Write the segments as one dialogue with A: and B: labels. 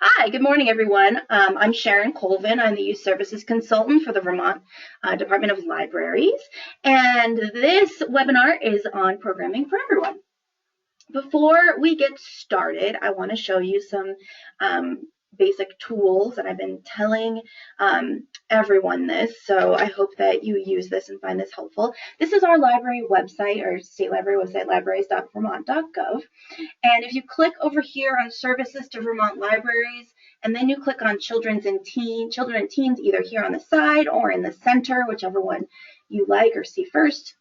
A: Hi, good morning, everyone. I'm Sharon Colvin. I'm the Youth Services Consultant for the Vermont Department of Libraries, and this webinar is on programming for everyone. Before we get started, I want to show you some basic tools, and I've been telling everyone this, so I hope that you use this and find this helpful. This is our library website, our state library website, libraries.vermont.gov. And if you click over here on Services to Vermont Libraries, and then you click on Children and Teens, either here on the side or in the center, whichever one you like or see first.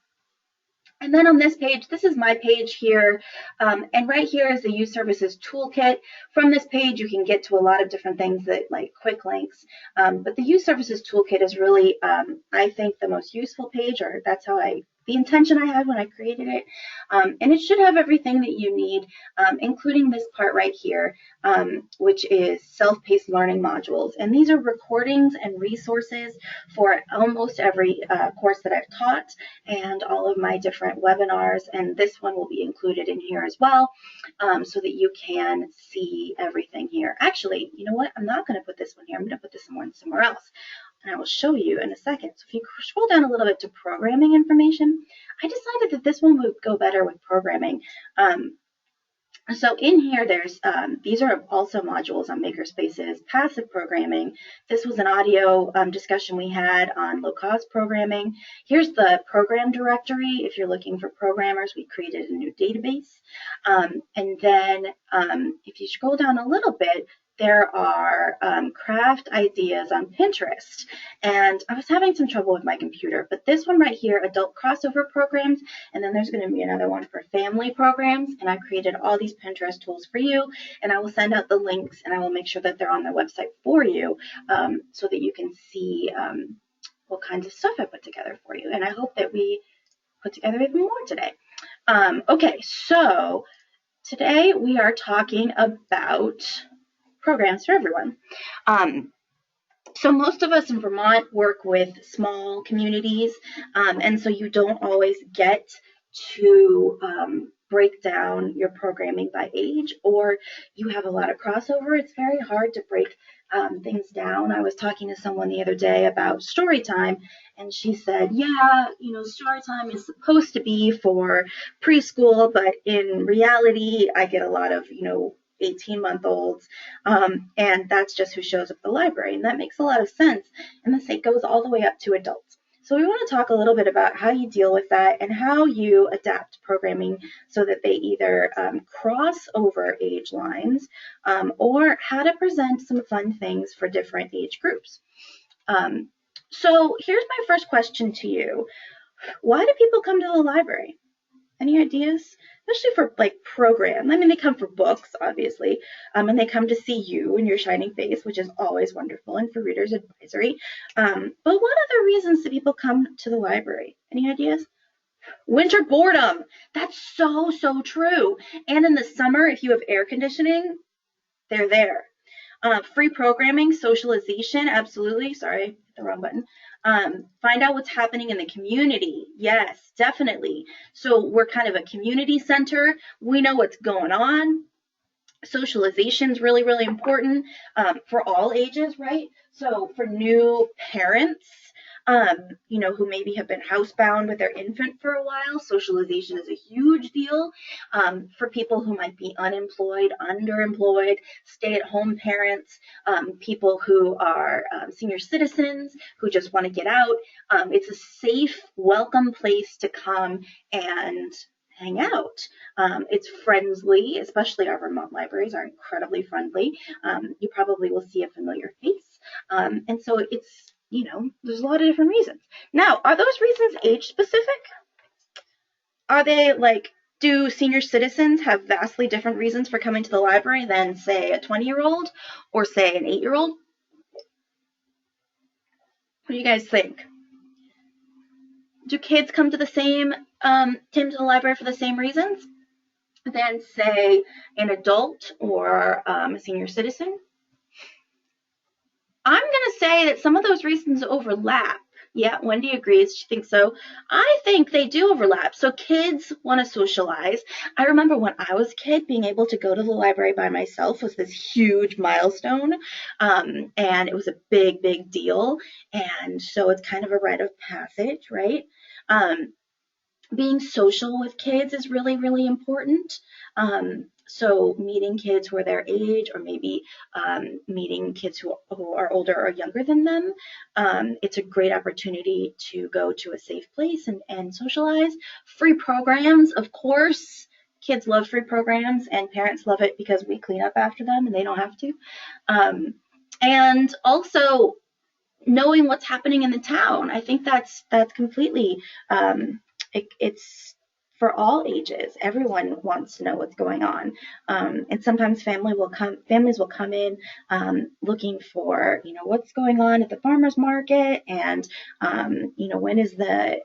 A: And then on this page, this is my page here, and right here is the Youth Services Toolkit. From this page, you can get to a lot of different things that like quick links, but the Youth Services Toolkit is really, I think, the most useful page, or that's how the intention I had when I created it. And it should have everything that you need, including this part right here, which is self-paced learning modules. And these are recordings and resources for almost every course that I've taught and all of my different webinars. And this one will be included in here as well, so that you can see everything here. Actually, you know what? I'm not going to put this one here. I'm going to put this one somewhere else. And I will show you in a second. So if you scroll down a little bit to programming information, I decided that this one would go better with programming. So in here, there's these are also modules on makerspaces, passive programming. This was an audio discussion we had on low-cost programming. Here's the program directory. If you're looking for programmers, we created a new database. And then if you scroll down a little bit, there are craft ideas on Pinterest. And I was having some trouble with my computer, but this one right here, adult crossover programs, and then there's going to be another one for family programs. And I created all these Pinterest tools for you, and I will send out the links, and I will make sure that they're on the website for you, so that you can see what kinds of stuff I put together for you. And I hope that we put together even more today. Okay, so today we are talking about programs for everyone. So most of us in Vermont work with small communities, and so you don't always get to break down your programming by age, or you have a lot of crossover. It's very hard to break things down. I was talking to someone the other day about story time, and she said, yeah, you know, story time is supposed to be for preschool, but in reality, I get a lot of, 18-month-olds, and that's just who shows up at the library, and that makes a lot of sense, and this goes all the way up to adults. So we want to talk a little bit about how you deal with that and how you adapt programming so that they either cross over age lines, or how to present some fun things for different age groups. So here's my first question to you. Why do people come to the library? Any ideas? Especially for like program. I mean, they come for books, obviously, and they come to see you and your shining face, which is always wonderful, and for readers advisory. But what other reasons do people come to the library? Any ideas? Winter boredom. That's so, so true. And in the summer, if you have air conditioning, they're there. Free programming, socialization, absolutely. Sorry, hit the wrong button. Find out what's happening in the community. Yes, definitely. So we're kind of a community center. We know what's going on. Socialization is really, really important for all ages, right? So for new parents, who maybe have been housebound with their infant for a while, socialization is a huge deal. For people who might be unemployed, underemployed, stay-at-home parents, people who are senior citizens who just want to get out. It's a safe, welcome place to come and hang out. It's friendly, especially our Vermont libraries are incredibly friendly. You probably will see a familiar face. And so it's, there's a lot of different reasons. Now, are those reasons age specific? Are they like, do senior citizens have vastly different reasons for coming to the library than, say, a 20-year-old or, say, an 8-year-old? What do you guys think? Do kids come to the library for the same reasons than, say, an adult or a senior citizen? I'm going to say that some of those reasons overlap. Yeah, Wendy agrees. She thinks so. I think they do overlap. So kids want to socialize. I remember when I was a kid, being able to go to the library by myself was this huge milestone. And it was a big, big deal. And so it's kind of a rite of passage, right? Um, Being social with kids is really, really important. So meeting kids who are their age, or maybe meeting kids who are older or younger than them, it's a great opportunity to go to a safe place and socialize. Free programs, of course. Kids love free programs, and parents love it because we clean up after them and they don't have to. And also knowing what's happening in the town. I think that's completely it's for all ages. Everyone wants to know what's going on, and sometimes families will come in looking for what's going on at the farmers market, and when is the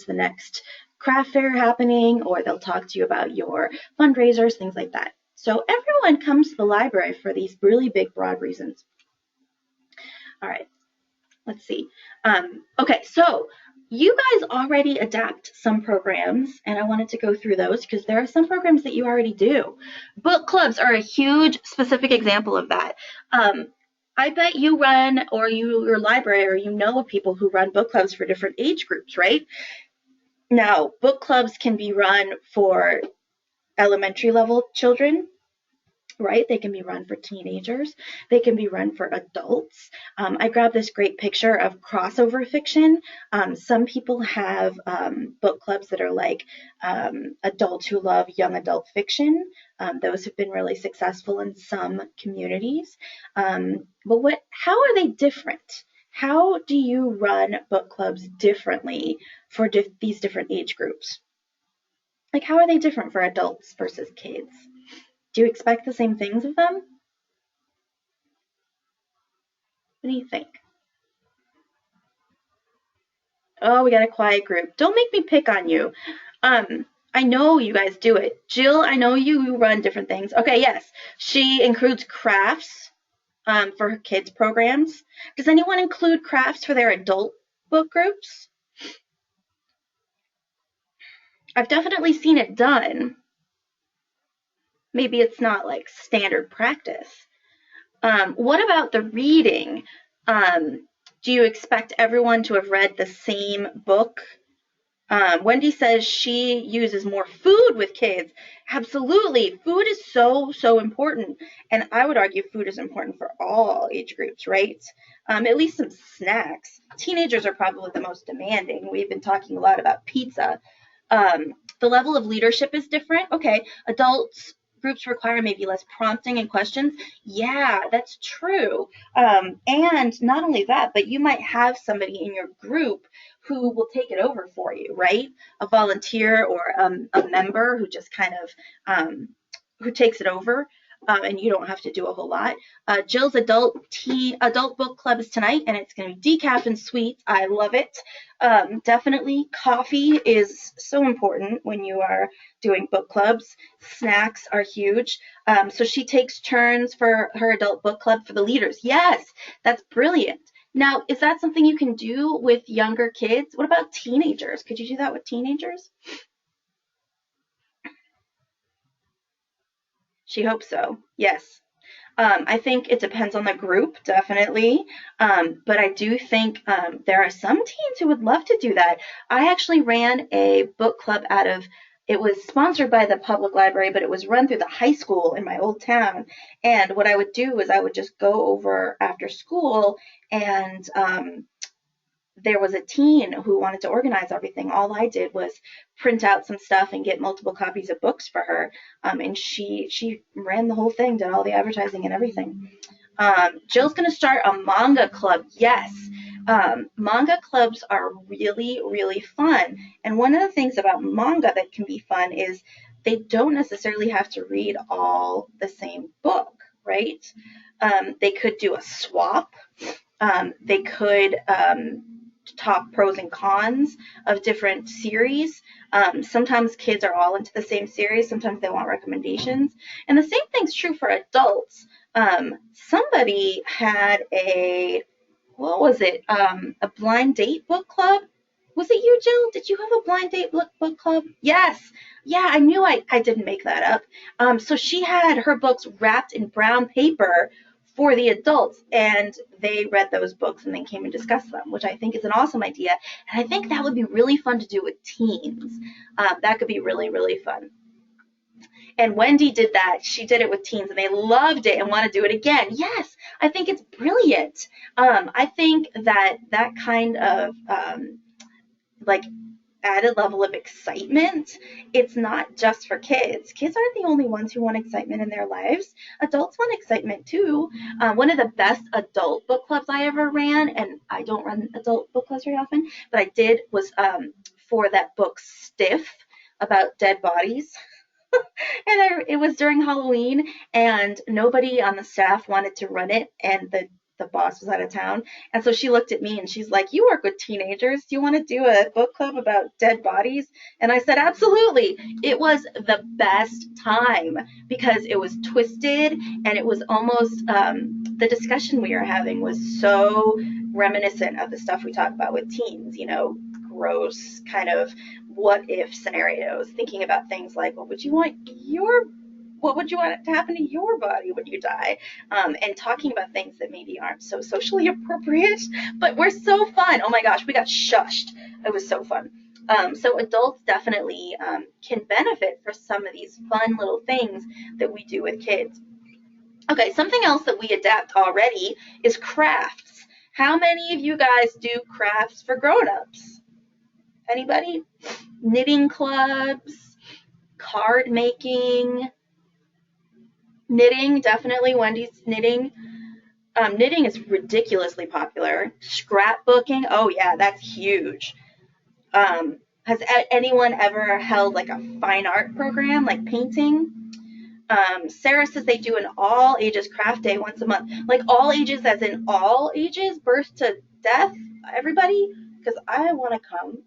A: next craft fair happening, or they'll talk to you about your fundraisers, things like that. So everyone comes to the library for these really big, broad reasons. All right. Let's see. Okay, so you guys already adapt some programs, and I wanted to go through those because there are some programs that you already do. Book clubs are a huge specific example of that. I bet you run, or your library, or of people who run book clubs for different age groups, right? Now, book clubs can be run for elementary level children, right? They can be run for teenagers. They can be run for adults. I grabbed this great picture of crossover fiction. Some people have book clubs that are like adults who love young adult fiction. Those have been really successful in some communities. But how are they different? How do you run book clubs differently for these different age groups? Like, how are they different for adults versus kids? Do you expect the same things of them? What do you think? Oh, we got a quiet group. Don't make me pick on you. I know you guys do it. Jill, I know you run different things. Okay, yes. She includes crafts for her kids' programs. Does anyone include crafts for their adult book groups? I've definitely seen it done. Maybe it's not like standard practice. What about the reading? Do you expect everyone to have read the same book? Wendy says she uses more food with kids. Absolutely. Food is so, so important. And I would argue food is important for all age groups, right? At least some snacks. Teenagers are probably the most demanding. We've been talking a lot about pizza. The level of leadership is different. Okay, adults groups require maybe less prompting and questions. Yeah, that's true. And not only that, but you might have somebody in your group who will take it over for you, right? A volunteer or a member who just kind of who takes it over. And you don't have to do a whole lot. Jill's adult book club is tonight, and it's going to be decaf and sweet. I love it. Definitely, coffee is so important when you are doing book clubs. Snacks are huge. So she takes turns for her adult book club for the leaders. Yes, that's brilliant. Now, is that something you can do with younger kids? What about teenagers? Could you do that with teenagers? She hopes so. Yes. I think it depends on the group, definitely. But I do think there are some teens who would love to do that. I actually ran a book club it was sponsored by the public library, but it was run through the high school in my old town. And what I would do is I would just go over after school, and there was a teen who wanted to organize everything. All I did was print out some stuff and get multiple copies of books for her. And she ran the whole thing, did all the advertising and everything. Jill's going to start a manga club. Yes. Manga clubs are really, really fun. And one of the things about manga that can be fun is they don't necessarily have to read all the same book, right? They could do a swap. They could talk pros and cons of different series. Sometimes kids are all into the same series. Sometimes they want recommendations. And the same thing's true for adults. Somebody had what was it? A blind date book club. Was it you, Jill? Did you have a blind date book club? Yes. Yeah, I knew I didn't make that up. So she had her books wrapped in brown paper for the adults, and they read those books and then came and discussed them, which I think is an awesome idea. And I think that would be really fun to do with teens. That could be really, really fun. And Wendy did that. She did it with teens and they loved it and want to do it again. Yes, I think it's brilliant. I think that that kind of like added level of excitement, it's not just for kids. Kids aren't the only ones who want excitement in their lives. Adults want excitement too. One of the best adult book clubs I ever ran, and I don't run adult book clubs very often, but I did, was for that book Stiff about dead bodies. It was during Halloween, and nobody on the staff wanted to run it, and the boss was out of town. And so she looked at me and she's like, "You work with teenagers. Do you want to do a book club about dead bodies?" And I said, "Absolutely." It was the best time because it was twisted and it was almost the discussion we were having was so reminiscent of the stuff we talk about with teens, gross kind of what if scenarios, thinking about things like what would you want to happen to your body when you die, and talking about things that maybe aren't so socially appropriate, but were so fun. Oh my gosh, we got shushed. It was so fun. So adults definitely can benefit for some of these fun little things that we do with kids. Okay, something else that we adapt already is crafts. How many of you guys do crafts for grown-ups? Anybody? Knitting clubs, card making, knitting, definitely Wendy's knitting. Knitting is ridiculously popular. Scrapbooking, oh yeah, that's huge. Has anyone ever held like a fine art program, like painting? Sarah says they do an all ages craft day once a month. Like all ages as in all ages, birth to death, everybody? Because I want to come.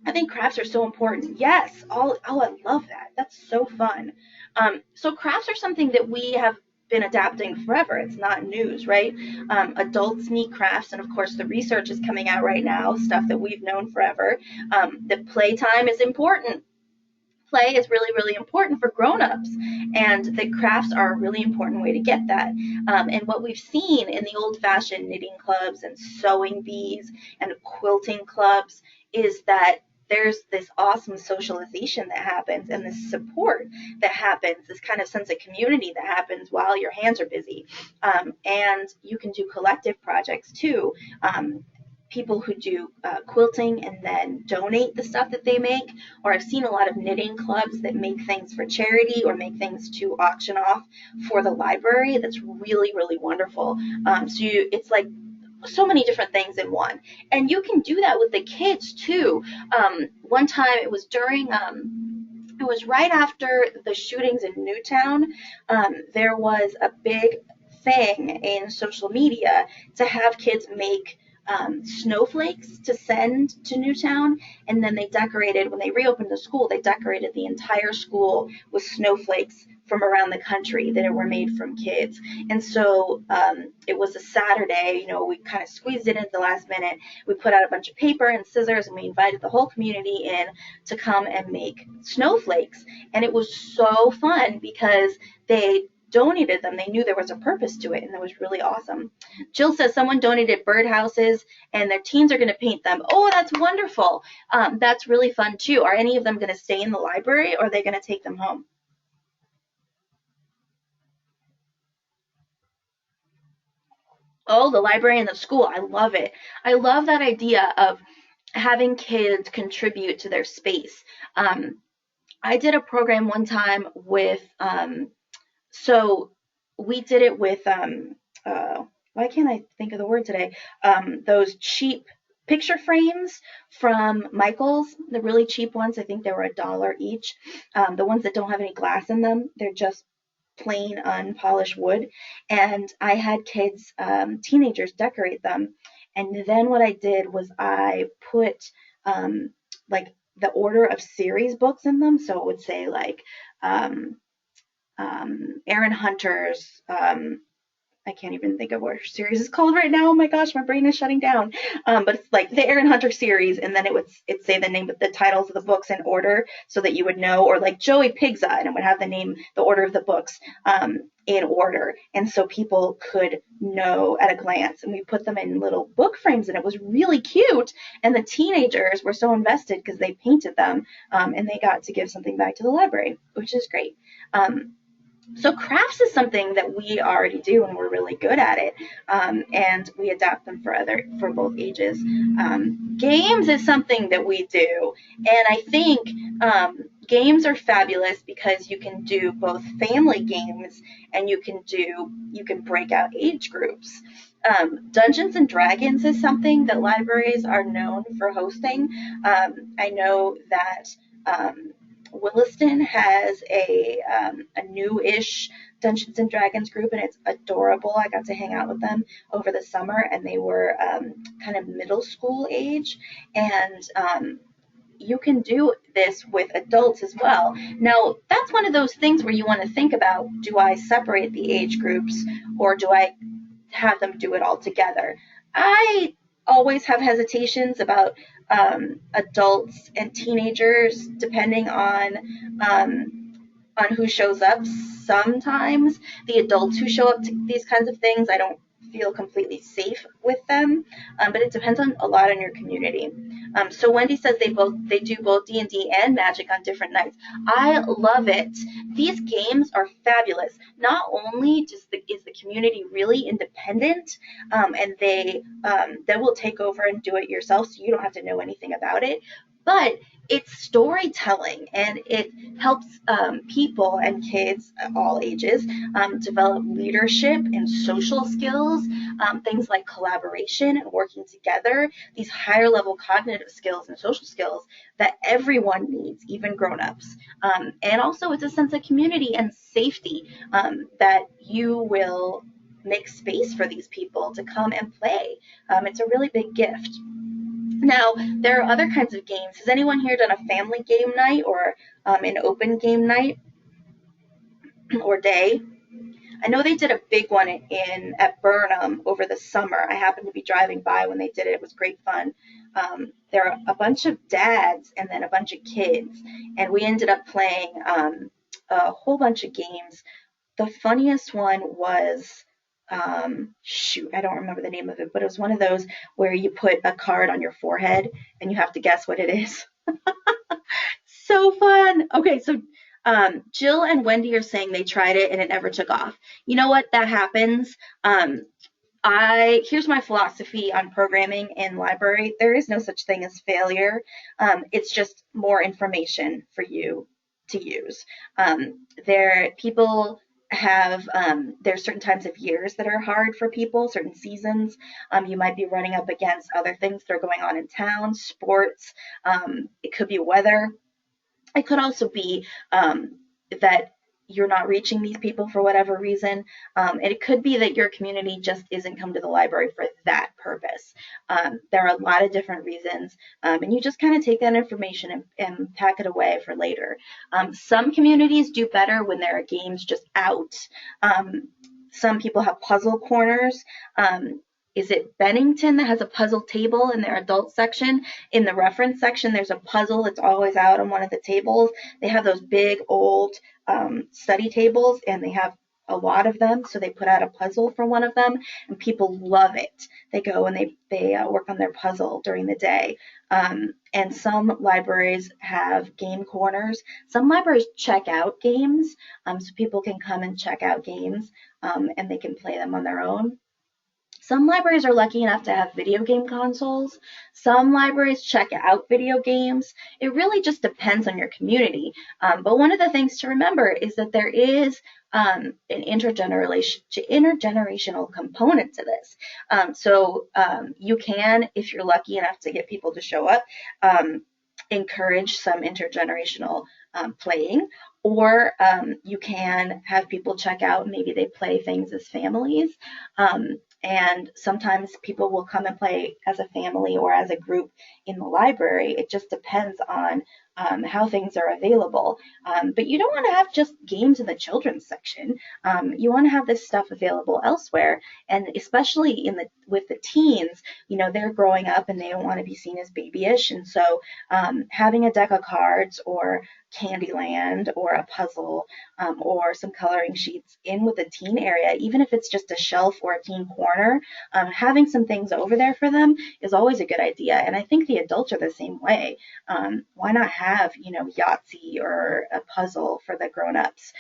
A: I think crafts are so important. Yes. Oh, I love that. That's so fun. So crafts are something that we have been adapting forever. It's not news, right? Adults need crafts, and of course, the research is coming out right now, stuff that we've known forever. That playtime is important. Play is really, really important for grown-ups, and the crafts are a really important way to get that. And what we've seen in the old-fashioned knitting clubs and sewing bees and quilting clubs is that there's this awesome socialization that happens and this support that happens, this kind of sense of community that happens while your hands are busy. And you can do collective projects too. People who do quilting and then donate the stuff that they make, or I've seen a lot of knitting clubs that make things for charity or make things to auction off for the library. That's really, really wonderful. It's like so many different things in one, and you can do that with the kids too. One time it was it was right after the shootings in Newtown. There was a big thing in social media to have kids make snowflakes to send to Newtown, and then when they reopened the school, they decorated the entire school with snowflakes from around the country that were made from kids. And so it was a Saturday, we kind of squeezed it in at the last minute. We put out a bunch of paper and scissors, and we invited the whole community in to come and make snowflakes. And it was so fun because they donated them. They knew there was a purpose to it, and it was really awesome. Jill says someone donated birdhouses and their teens are going to paint them. Oh, that's wonderful. That's really fun too. Are any of them going to stay in the library, or are they going to take them home? Oh, the library and the school. I love it. I love that idea of having kids contribute to their space. I did a program one time with so we did it with why can't I think of the word today? Those cheap picture frames from Michael's, the really cheap ones. I think they were $1 each. The ones that don't have any glass in them, they're just plain unpolished wood. And I had kids, teenagers, decorate them. And then what I did was I put like the order of series books in them. So it would say like Aaron Hunter's I can't even think of what her series is called right now. Oh my gosh, my brain is shutting down. But it's like the Aaron Hunter series, and then it'd say the titles of the books in order so that you would know, or like Joey Pigza, and it would have the order of the books in order, and so people could know at a glance. And we put them in little book frames, and it was really cute. And the teenagers were so invested because they painted them, and they got to give something back to the library, which is great. So crafts is something that we already do, and we're really good at it, and we adapt them for both ages. Games is something that we do, and I think games are fabulous because you can do both family games and you can break out age groups. Dungeons and Dragons is something that libraries are known for hosting. I know that Williston has a new-ish Dungeons and Dragons group, and it's adorable. I got to hang out with them over the summer, and they were kind of middle school age, and you can do this with adults as well. Now, that's one of those things where you want to think about, do I separate the age groups, or do I have them do it all together? I always have hesitations about adults and teenagers, depending on who shows up. Sometimes the adults who show up to these kinds of things, I don't feel completely safe with them, but it depends a lot on your community. So Wendy says they do both D&D and Magic on different nights. I love it. These games are fabulous. Not only is the community really independent, and they will take over and do it yourself, so you don't have to know anything about it, but it's storytelling, and it helps people and kids of all ages develop leadership and social skills, things like collaboration and working together, these higher level cognitive skills and social skills that everyone needs, even grown-ups. And also it's a sense of community and safety, that you will make space for these people to come and play. It's a really big gift. Now, there are other kinds of games. Has anyone here done a family game night or an open game night or day? I know they did a big one at Burnham over the summer. I happened to be driving by when they did it. It was great fun. There are a bunch of dads and then a bunch of kids, and we ended up playing a whole bunch of games. The funniest one was, shoot, I don't remember the name of it, but it was one of those where you put a card on your forehead and you have to guess what it is. So fun. Okay, so Jill and Wendy are saying they tried it and it never took off. You know what? That happens. Here's my philosophy on programming in library. There is no such thing as failure. It's just more information for you to use. People have there's certain times of years that are hard for people, certain seasons. You might be running up against other things that are going on in town, sports. It could be weather. It could also be that you're not reaching these people for whatever reason. And it could be that your community just isn't come to the library for that purpose. There are a lot of different reasons, and you just kind of take that information and pack it away for later. Some communities do better when there are games just out. Some people have puzzle corners. Is it Bennington that has a puzzle table in their adult section? In the reference section, there's a puzzle that's always out on one of the tables. They have those big old study tables, and they have a lot of them, so they put out a puzzle for one of them, and people love it. They go and they work on their puzzle during the day. And some libraries have game corners. Some libraries check out games, so people can come and check out games, and they can play them on their own. Some libraries are lucky enough to have video game consoles. Some libraries check out video games. It really just depends on your community. But one of the things to remember is that there is an intergenerational component to this. So you can, if you're lucky enough to get people to show up, encourage some intergenerational playing, or you can have people check out, maybe they play things as families. And sometimes people will come and play as a family or as a group in the library. It just depends on how things are available. But you don't want to have just games in the children's section. You want to have this stuff available elsewhere, and especially with the teens, they're growing up and they don't want to be seen as babyish, and so having a deck of cards or Candyland or a puzzle or some coloring sheets in with the teen area, even if it's just a shelf or a teen corner, having some things over there for them is always a good idea. And I think the adults are the same way. Why not have, Yahtzee or a puzzle for the grown-ups?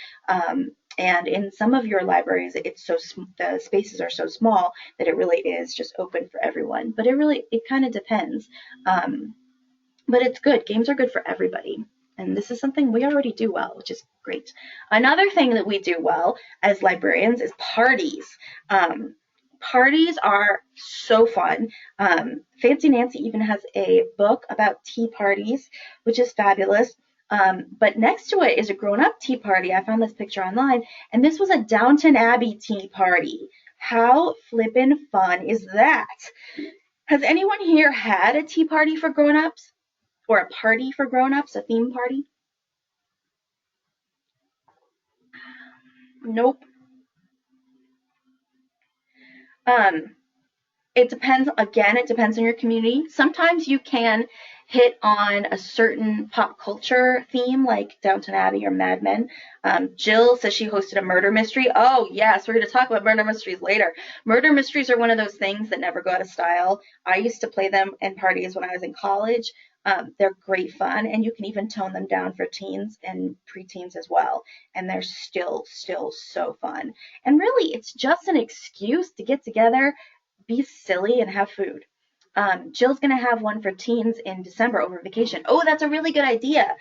A: And in some of your libraries, the spaces are so small that it really is just open for everyone. But it kind of depends. But it's good. Games are good for everybody. And this is something we already do well, which is great. Another thing that we do well as librarians is parties. Parties are so fun. Fancy Nancy even has a book about tea parties, which is fabulous. But next to it is a grown-up tea party. I found this picture online, and this was a Downton Abbey tea party. How flippin' fun is that? Has anyone here had a tea party for grown-ups? Or a party for grown-ups, a theme party? Nope. It depends on your community. Sometimes you can hit on a certain pop culture theme like Downton Abbey or Mad Men. Jill says she hosted a murder mystery. Oh, yes, we're going to talk about murder mysteries later. Murder mysteries are one of those things that never go out of style. I used to play them in parties when I was in college. They're great fun, and you can even tone them down for teens and preteens as well. And they're still so fun. And really, it's just an excuse to get together, be silly, and have food. Jill's going to have one for teens in December over vacation. Oh, that's a really good idea.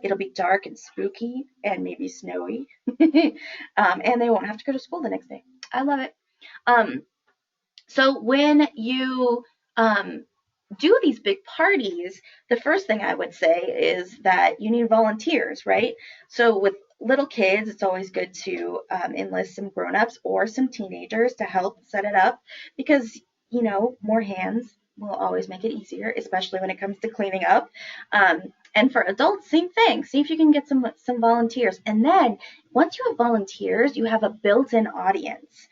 A: It'll be dark and spooky and maybe snowy. And they won't have to go to school the next day. I love it. So when you do these big parties, the first thing I would say is that you need volunteers, right? So with little kids, it's always good to enlist some grown-ups or some teenagers to help set it up because, more hands will always make it easier, especially when it comes to cleaning up. And for adults, same thing. See if you can get some volunteers. And then once you have volunteers, you have a built-in audience.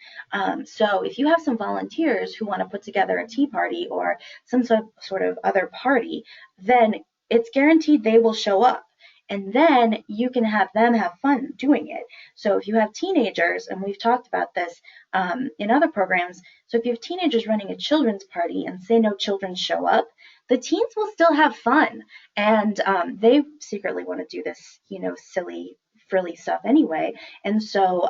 A: So if you have some volunteers who want to put together a tea party or some sort of other party, then it's guaranteed they will show up. And then you can have them have fun doing it. So if you have teenagers, and we've talked about this in other programs, so if you have teenagers running a children's party and say no children show up, the teens will still have fun. And they secretly want to do this, silly, frilly stuff anyway. And so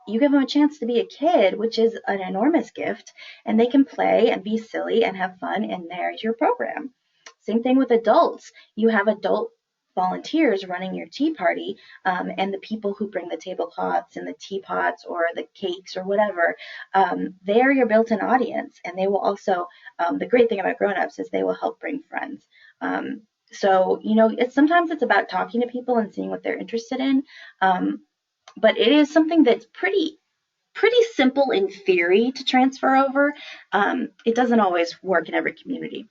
A: you give them a chance to be a kid, which is an enormous gift, and they can play and be silly and have fun, and there's your program. Same thing with adults. You have adult volunteers running your tea party, and the people who bring the tablecloths and the teapots or the cakes or whatever, they are your built-in audience, and they will also, the great thing about grown-ups is they will help bring friends. So, sometimes it's about talking to people and seeing what they're interested in, but it is something that's pretty simple in theory to transfer over. It doesn't always work in every community.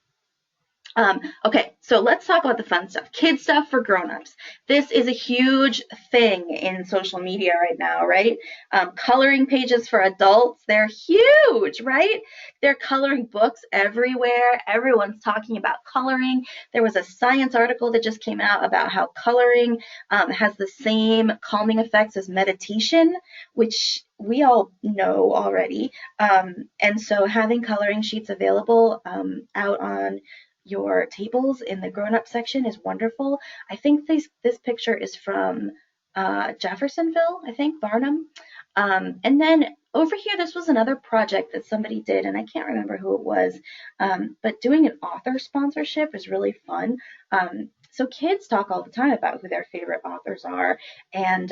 A: Okay, so let's talk about the fun stuff. Kid stuff for grown-ups. This is a huge thing in social media right now, right? Coloring pages for adults, they're huge, right? They're coloring books everywhere. Everyone's talking about coloring. There was a science article that just came out about how coloring has the same calming effects as meditation, which we all know already. And so having coloring sheets available out on your tables in the grown-up section is wonderful. I think this picture is from Jeffersonville, I think, Barnum. And then over here, this was another project that somebody did, and I can't remember who it was, but doing an author sponsorship is really fun. So kids talk all the time about who their favorite authors are, and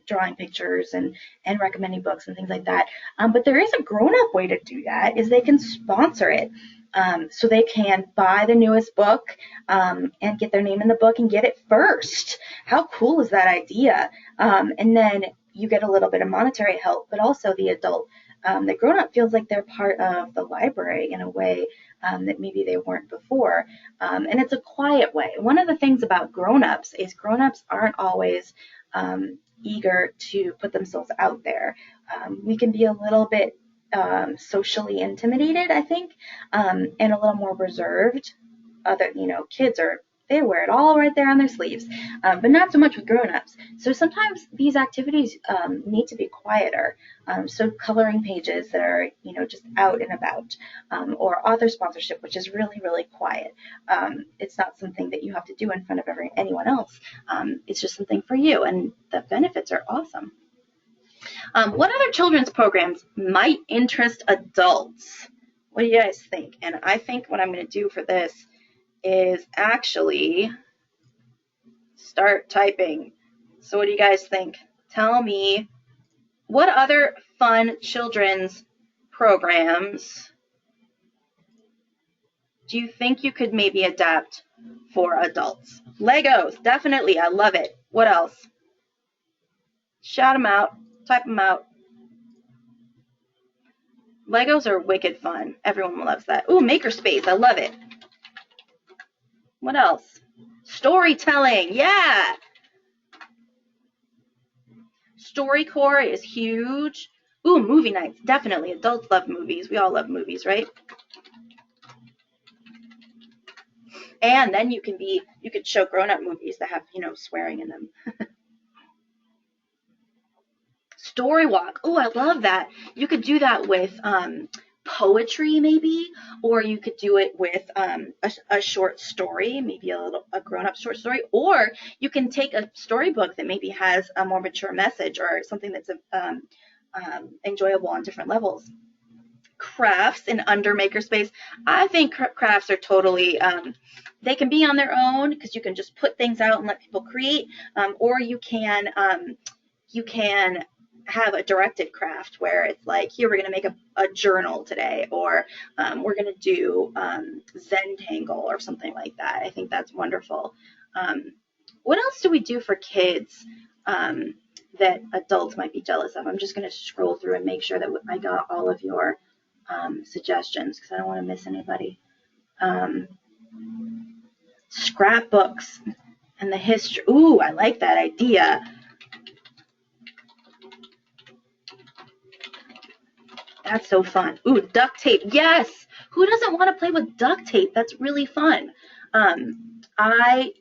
A: drawing pictures and recommending books and things like that. But there is a grown-up way to do that, is they can sponsor it. So they can buy the newest book and get their name in the book and get it first. How cool is that idea? And then you get a little bit of monetary help, but also the adult The grown-up feels like they're part of the library in a way that maybe they weren't before. And it's a quiet way. One of the things about grown-ups is grown-ups aren't always eager to put themselves out there. We can be a little bit socially intimidated, I think, and a little more reserved. Kids they wear it all right there on their sleeves, but not so much with grown-ups. So sometimes these activities need to be quieter. So coloring pages that are, just out and about, or author sponsorship, which is really, really quiet. It's not something that you have to do in front of anyone else. It's just something for you, and the benefits are awesome. What other children's programs might interest adults? What do you guys think? And I think what I'm going to do for this is actually start typing. So what do you guys think? Tell me, what other fun children's programs do you think you could maybe adapt for adults? Legos, definitely. I love it. What else? Shout them out. Type them out. Legos are wicked fun. Everyone loves that. Ooh, Makerspace. I love it. What else? Storytelling. Yeah. StoryCorps is huge. Ooh, movie nights. Definitely. Adults love movies. We all love movies, right? And then you could show grown-up movies that have, swearing in them. Story walk. Oh, I love that. You could do that with poetry maybe, or you could do it with a short story, maybe a grown-up short story, or you can take a storybook that maybe has a more mature message or something that's enjoyable on different levels. Crafts in under Makerspace. I think crafts are totally, they can be on their own because you can just put things out and let people create, or you can have a directed craft where it's like, here, we're going to make a journal today, or we're going to do Zentangle or something like that. I think that's wonderful. What else do we do for kids that adults might be jealous of? I'm just going to scroll through and make sure that I got all of your suggestions because I don't want to miss anybody. Scrapbooks and the history. Ooh, I like that idea. That's so fun. Ooh, duct tape. Yes. Who doesn't want to play with duct tape? That's really fun. I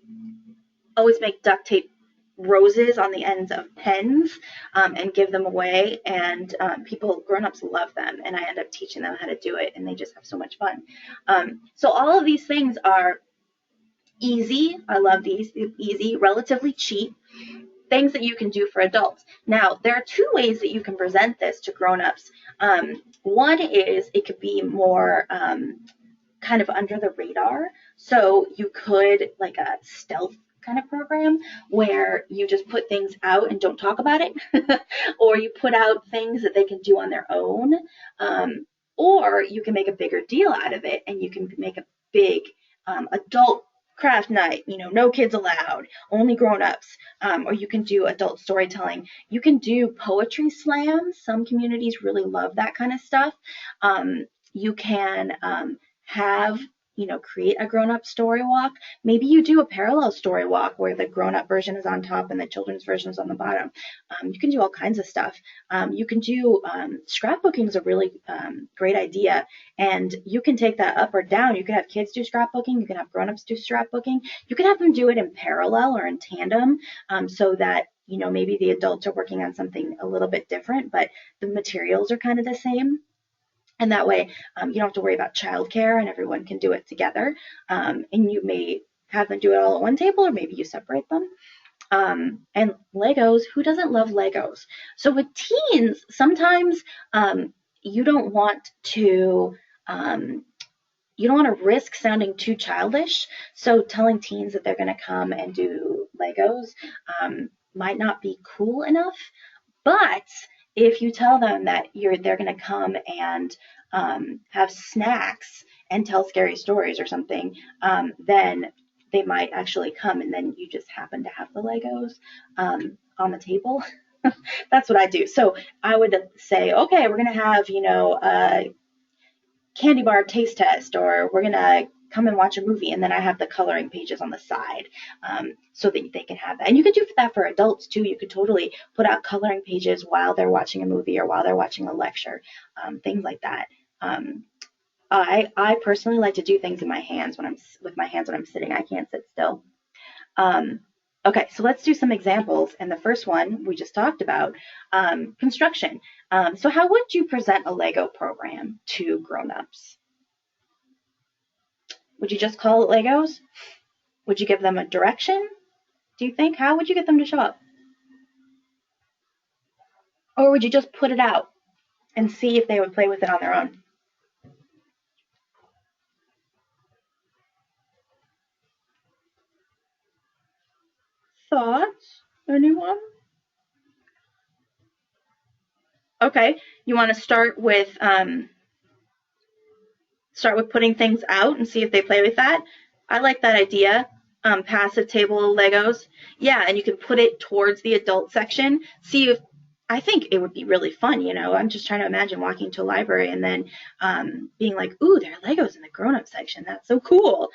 A: always make duct tape roses on the ends of pens and give them away. And grown-ups love them. And I end up teaching them how to do it. And they just have so much fun. So all of these things are easy. I love these. Easy, relatively cheap. Things that you can do for adults. Now, there are two ways that you can present this to grown-ups. One is it could be more kind of under the radar. So you could, like a stealth kind of program where you just put things out and don't talk about it, or you put out things that they can do on their own, or you can make a bigger deal out of it and you can make a big adult craft night, no kids allowed, only grown-ups, or you can do adult storytelling. You can do poetry slams. Some communities really love that kind of stuff. You can create a grown-up story walk. Maybe you do a parallel story walk where the grown-up version is on top and the children's version is on the bottom. You can do all kinds of stuff. You can do scrapbooking is a really great idea, and you can take that up or down. You can have kids do scrapbooking. You can have grown-ups do scrapbooking. You can have them do it in parallel or in tandem, so that maybe the adults are working on something a little bit different, but the materials are kind of the same. And that way, you don't have to worry about childcare and everyone can do it together. And you may have them do it all at one table, or maybe you separate them. And Legos, who doesn't love Legos? So with teens, sometimes you don't want to risk sounding too childish. So telling teens that they're going to come and do Legos might not be cool enough. But if you tell them that they're going to come and have snacks and tell scary stories or something, then they might actually come, and then you just happen to have the Legos on the table. That's what I do. So I would say, okay, we're going to have, a candy bar taste test, or we're going to come and watch a movie. And then I have the coloring pages on the side, so that they can have that. And you could do that for adults too. You could totally put out coloring pages while they're watching a movie or while they're watching a lecture, things like that. I personally like to do things in my hands when I'm sitting. I can't sit still. Um, okay, so let's do some examples. And the first one we just talked about, construction. So how would you present a Lego program to grown-ups? Would you just call it Legos? Would you give them a direction? Do you think? How would you get them to show up? Or would you just put it out and see if they would play with it on their own? Thoughts? Anyone? Okay, you want to start with putting things out and see if they play with that. I like that idea. Passive table Legos. Yeah, and you can put it towards the adult section. See if I think it would be really fun. I'm just trying to imagine walking to a library and then being like, "Ooh, there are Legos in the grown-up section. That's so cool."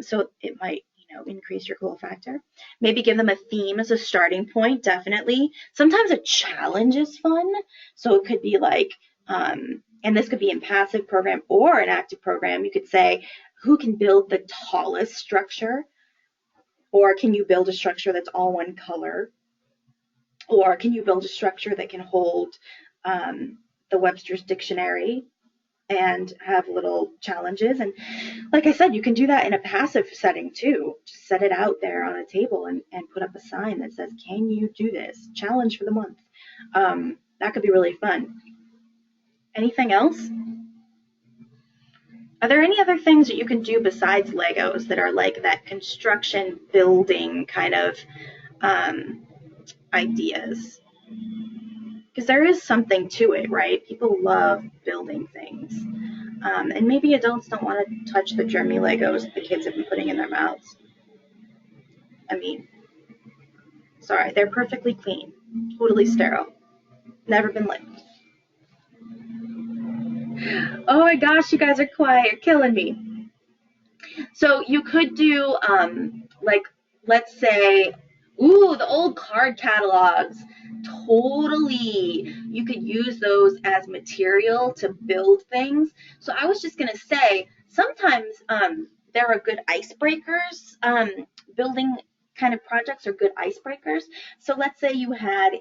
A: So it might, increase your cool factor. Maybe give them a theme as a starting point. Definitely. Sometimes a challenge is fun. So it could be like, and this could be in passive program or an active program. You could say, who can build the tallest structure? Or can you build a structure that's all one color? Or can you build a structure that can hold the Webster's Dictionary and have little challenges? And like I said, you can do that in a passive setting too. Just set it out there on a table and put up a sign that says, can you do this? Challenge for the month. That could be really fun. Anything else? Are there any other things that you can do besides Legos that are like that construction building kind of ideas? Because there is something to it, right? People love building things. And maybe adults don't want to touch the germy Legos that the kids have been putting in their mouths. I mean, sorry, they're perfectly clean, totally sterile, never been licked. Oh my gosh, you guys are quiet, you're killing me. So you could do, like, let's say, ooh, the old card catalogs. Totally. You could use those as material to build things. So I was just going to say, sometimes there are good icebreakers. Building kind of projects are good icebreakers. So let's say you had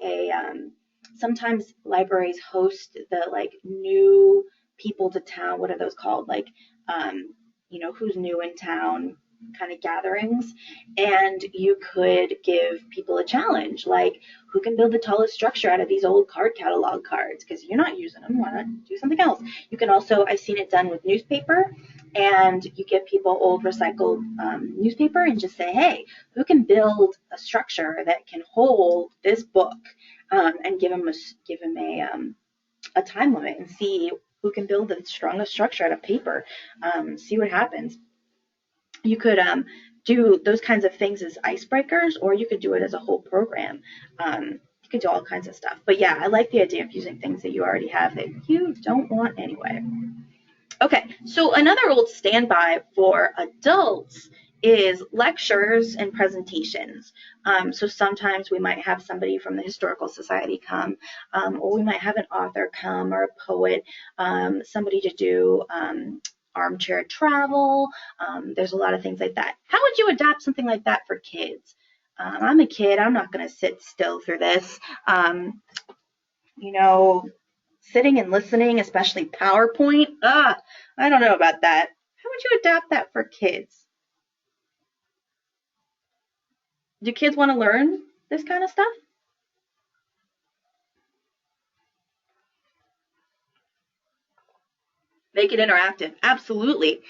A: sometimes libraries host the like new people to town. What are those called? Like, who's new in town kind of gatherings. And you could give people a challenge, like who can build the tallest structure out of these old card catalog cards, because you're not using them. Why not do something else? You can also, I've seen it done with newspaper, and you give people old recycled newspaper and just say, hey, who can build a structure that can hold this book, and give them a time limit and see who can build the strongest structure out of paper. See what happens. You could do those kinds of things as icebreakers, or you could do it as a whole program. You could do all kinds of stuff. But yeah, I like the idea of using things that you already have that you don't want anyway. Okay, so another old standby for adults is lectures and presentations. So sometimes we might have somebody from the Historical Society come, or we might have an author come, or a poet, somebody to do armchair travel. There's a lot of things like that. How would you adapt something like that for kids? I'm a kid. I'm not going to sit still through this. Sitting and listening, especially PowerPoint. I don't know about that. How would you adapt that for kids? Do kids want to learn this kind of stuff? Make it interactive. Absolutely.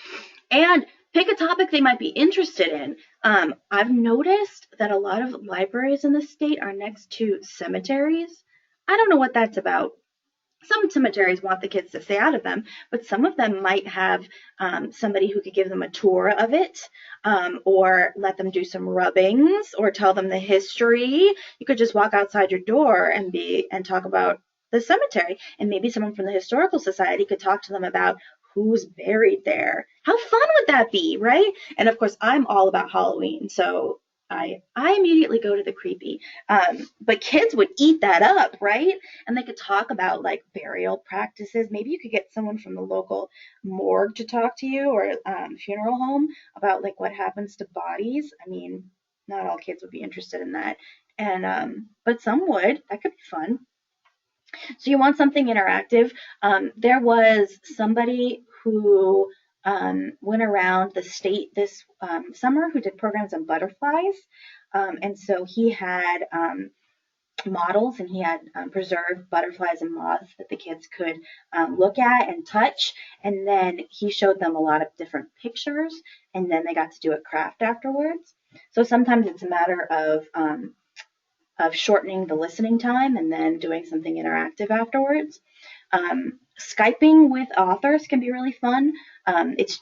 A: And pick a topic they might be interested in. I've noticed that a lot of libraries in the state are next to cemeteries. I don't know what that's about. Some cemeteries want the kids to stay out of them, but some of them might have somebody who could give them a tour of it, or let them do some rubbings or tell them the history. You could just walk outside your door and talk about the cemetery, and maybe someone from the historical society could talk to them about who's buried there. How fun would that be, right? And of course, I'm all about Halloween, so I immediately go to the creepy. But kids would eat that up, right? And they could talk about like burial practices. Maybe you could get someone from the local morgue to talk to you, or funeral home, about like what happens to bodies. I mean, not all kids would be interested in that, and but some would. That could be fun. So you want something interactive. There was somebody who went around the state this summer who did programs on butterflies. And so he had models, and he had preserved butterflies and moths that the kids could look at and touch. And then he showed them a lot of different pictures, and then they got to do a craft afterwards. So sometimes it's a matter of shortening the listening time and then doing something interactive afterwards. Skyping with authors can be really fun. It's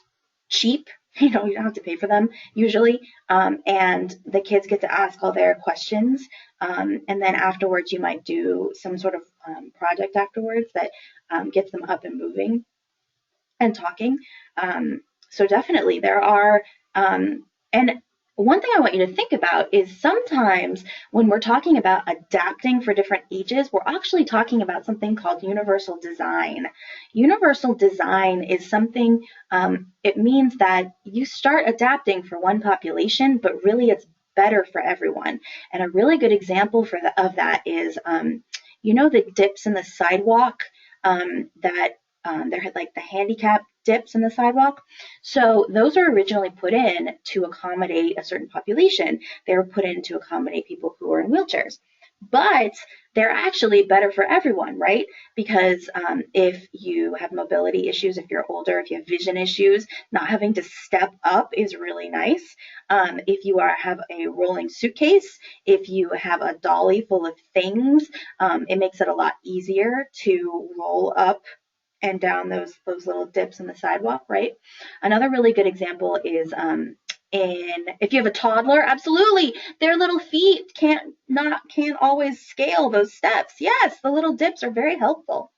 A: cheap. You don't have to pay for them usually. And the kids get to ask all their questions. And then afterwards, you might do some sort of project afterwards that gets them up and moving and talking. So definitely there are, and one thing I want you to think about is sometimes when we're talking about adapting for different ages, we're actually talking about something called universal design. Universal design is something, it means that you start adapting for one population, but really it's better for everyone. And a really good example of that is, the dips in the sidewalk that there had like the handicap dips in the sidewalk. So those were originally put in to accommodate a certain population. They were put in to accommodate people who were in wheelchairs. But they're actually better for everyone, right? Because if you have mobility issues, if you're older, if you have vision issues, not having to step up is really nice. If you have a rolling suitcase, if you have a dolly full of things, it makes it a lot easier to roll up and down those little dips in the sidewalk, right? Another really good example is if you have a toddler, absolutely, their little feet can't always scale those steps. Yes, the little dips are very helpful.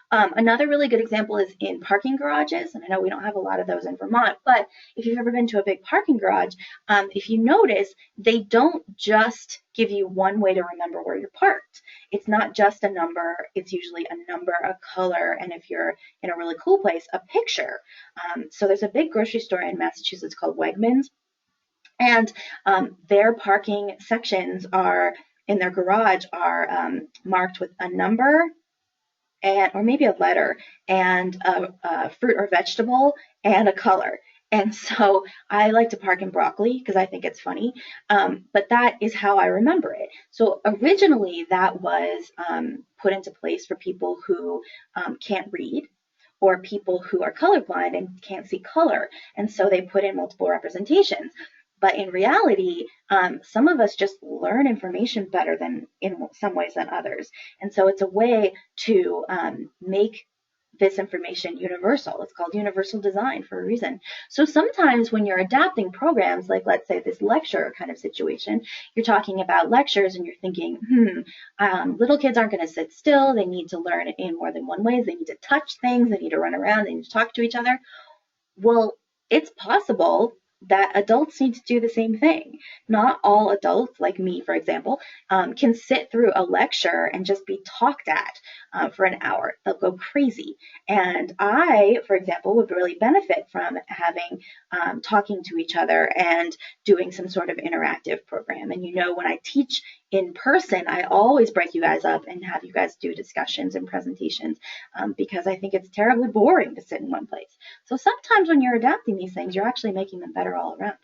A: Another really good example is in parking garages, and I know we don't have a lot of those in Vermont, but if you've ever been to a big parking garage, if you notice, they don't just give you one way to remember where you're parked. It's not just a number, it's usually a number, a color, and if you're in a really cool place, a picture. So there's a big grocery store in Massachusetts called Wegmans, and their parking sections in their garage are marked with a number, or maybe a letter, and a fruit or vegetable, and a color. And so I like to park in broccoli because I think it's funny, but that is how I remember it. So originally that was put into place for people who can't read, or people who are colorblind and can't see color. And so they put in multiple representations. But in reality, some of us just learn information better than in some ways than others. And so it's a way to make this information universal. It's called universal design for a reason. So sometimes when you're adapting programs, like let's say this lecture kind of situation, you're talking about lectures and you're thinking, little kids aren't going to sit still. They need to learn in more than one way. They need to touch things. They need to run around. They need to talk to each other. Well, it's possible that adults need to do the same thing. Not all adults, like me, for example, can sit through a lecture and just be talked at for an hour. They'll go crazy. And I, for example, would really benefit from having talking to each other and doing some sort of interactive program. And when I teach in person, I always break you guys up and have you guys do discussions and presentations because I think it's terribly boring to sit in one place. So sometimes when you're adapting these things, you're actually making them better all around.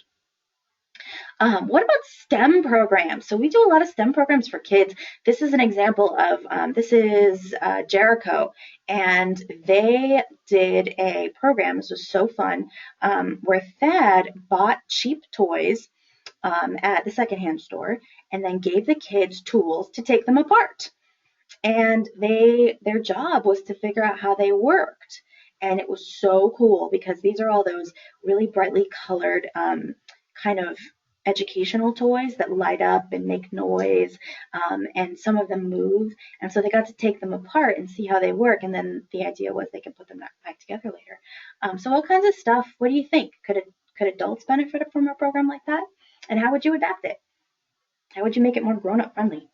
A: What about STEM programs? So we do a lot of STEM programs for kids. This is an example of, this is Jericho, and they did a program, this was so fun, where Thad bought cheap toys at the secondhand store and then gave the kids tools to take them apart. And their job was to figure out how they worked. And it was so cool because these are all those really brightly colored kind of educational toys that light up and make noise, and some of them move. And so they got to take them apart and see how they work. And then the idea was they could put them back together later. So all kinds of stuff. What do you think? Could adults benefit from a program like that? And how would you adapt it? How would you make it more grown-up friendly?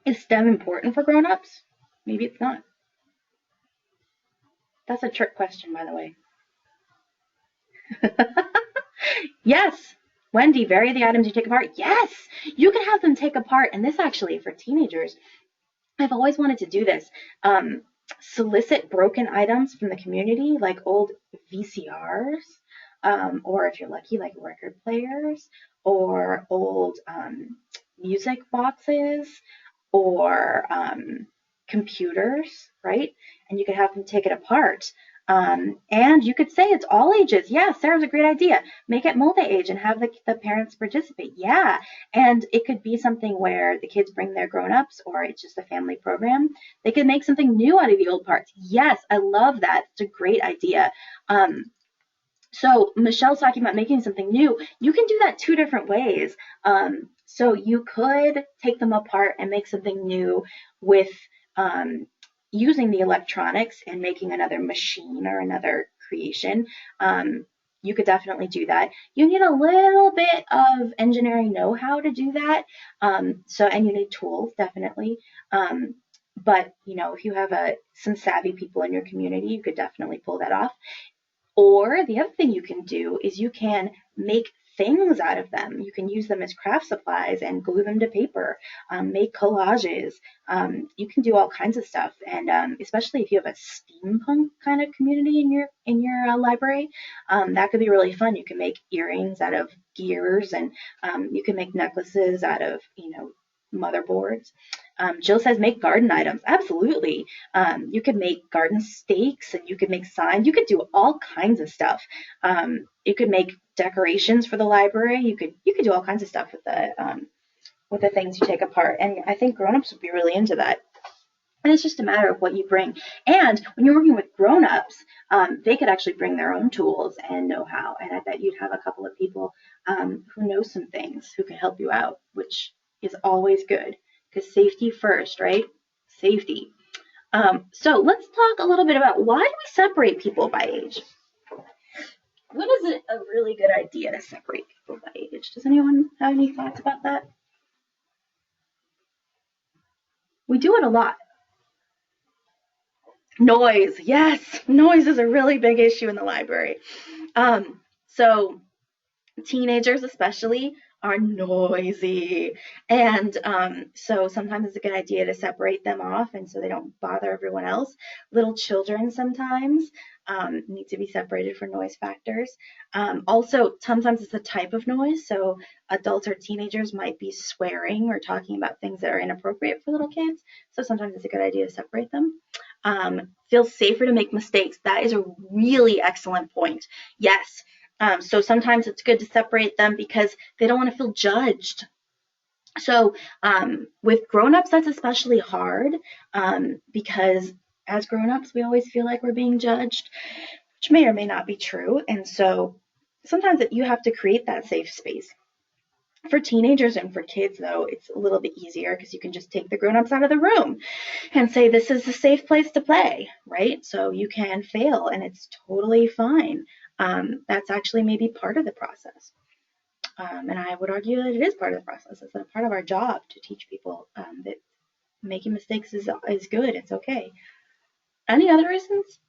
A: Is STEM important for grown-ups? Maybe it's not. That's a trick question, by the way. Yes, Wendy, vary the items you take apart. Yes, you can have them take apart. And this actually, for teenagers, I've always wanted to do this. Solicit broken items from the community, like old VCRs, or if you're lucky, like record players, or old music boxes, or computers, right? And you could have them take it apart. And you could say it's all ages. Yeah, Sarah's a great idea. Make it multi-age and have the parents participate. Yeah, and it could be something where the kids bring their grown-ups, or it's just a family program. They could make something new out of the old parts. Yes, I love that. It's a great idea. So Michelle's talking about making something new. You can do that two different ways. So you could take them apart and make something new with using the electronics and making another machine or another creation. You could definitely do that. You need a little bit of engineering know-how to do that. And you need tools, definitely. But if you have some savvy people in your community, you could definitely pull that off. Or the other thing you can do is you can make things out of them. You can use them as craft supplies and glue them to paper, make collages. You can do all kinds of stuff. And especially if you have a steampunk kind of community in your library, that could be really fun. You can make earrings out of gears, and you can make necklaces out of motherboards. Jill says make garden items. Absolutely. You could make garden stakes, and you could make signs. You could do all kinds of stuff. You could make decorations for the library. You could do all kinds of stuff with the things you take apart. And I think grown-ups would be really into that. And it's just a matter of what you bring. And when you're working with grown-ups, they could actually bring their own tools and know-how. And I bet you'd have a couple of people who know some things who can help you out, which is always good, because safety first, right? Safety. So let's talk a little bit about why do we separate people by age? When is it a really good idea to separate people by age? Does anyone have any thoughts about that? We do it a lot. Noise. Yes, noise is a really big issue in the library. So teenagers especially are noisy, and so sometimes it's a good idea to separate them off, and so they don't bother everyone else. Little children sometimes need to be separated for noise factors. Also, sometimes it's a type of noise, so adults or teenagers might be swearing or talking about things that are inappropriate for little kids, so sometimes it's a good idea to separate them. Feel safer to make mistakes. That is a really excellent point. Yes. So sometimes it's good to separate them because they don't want to feel judged. So with grown-ups, that's especially hard because as grown-ups, we always feel like we're being judged, which may or may not be true. And so sometimes you have to create that safe space. For teenagers and for kids, though, it's a little bit easier because you can just take the grown-ups out of the room and say, this is a safe place to play, right? So you can fail and it's totally fine. That's actually maybe part of the process. And I would argue that it is part of the process. It's a part of our job to teach people that making mistakes is good. It's okay. Any other reasons?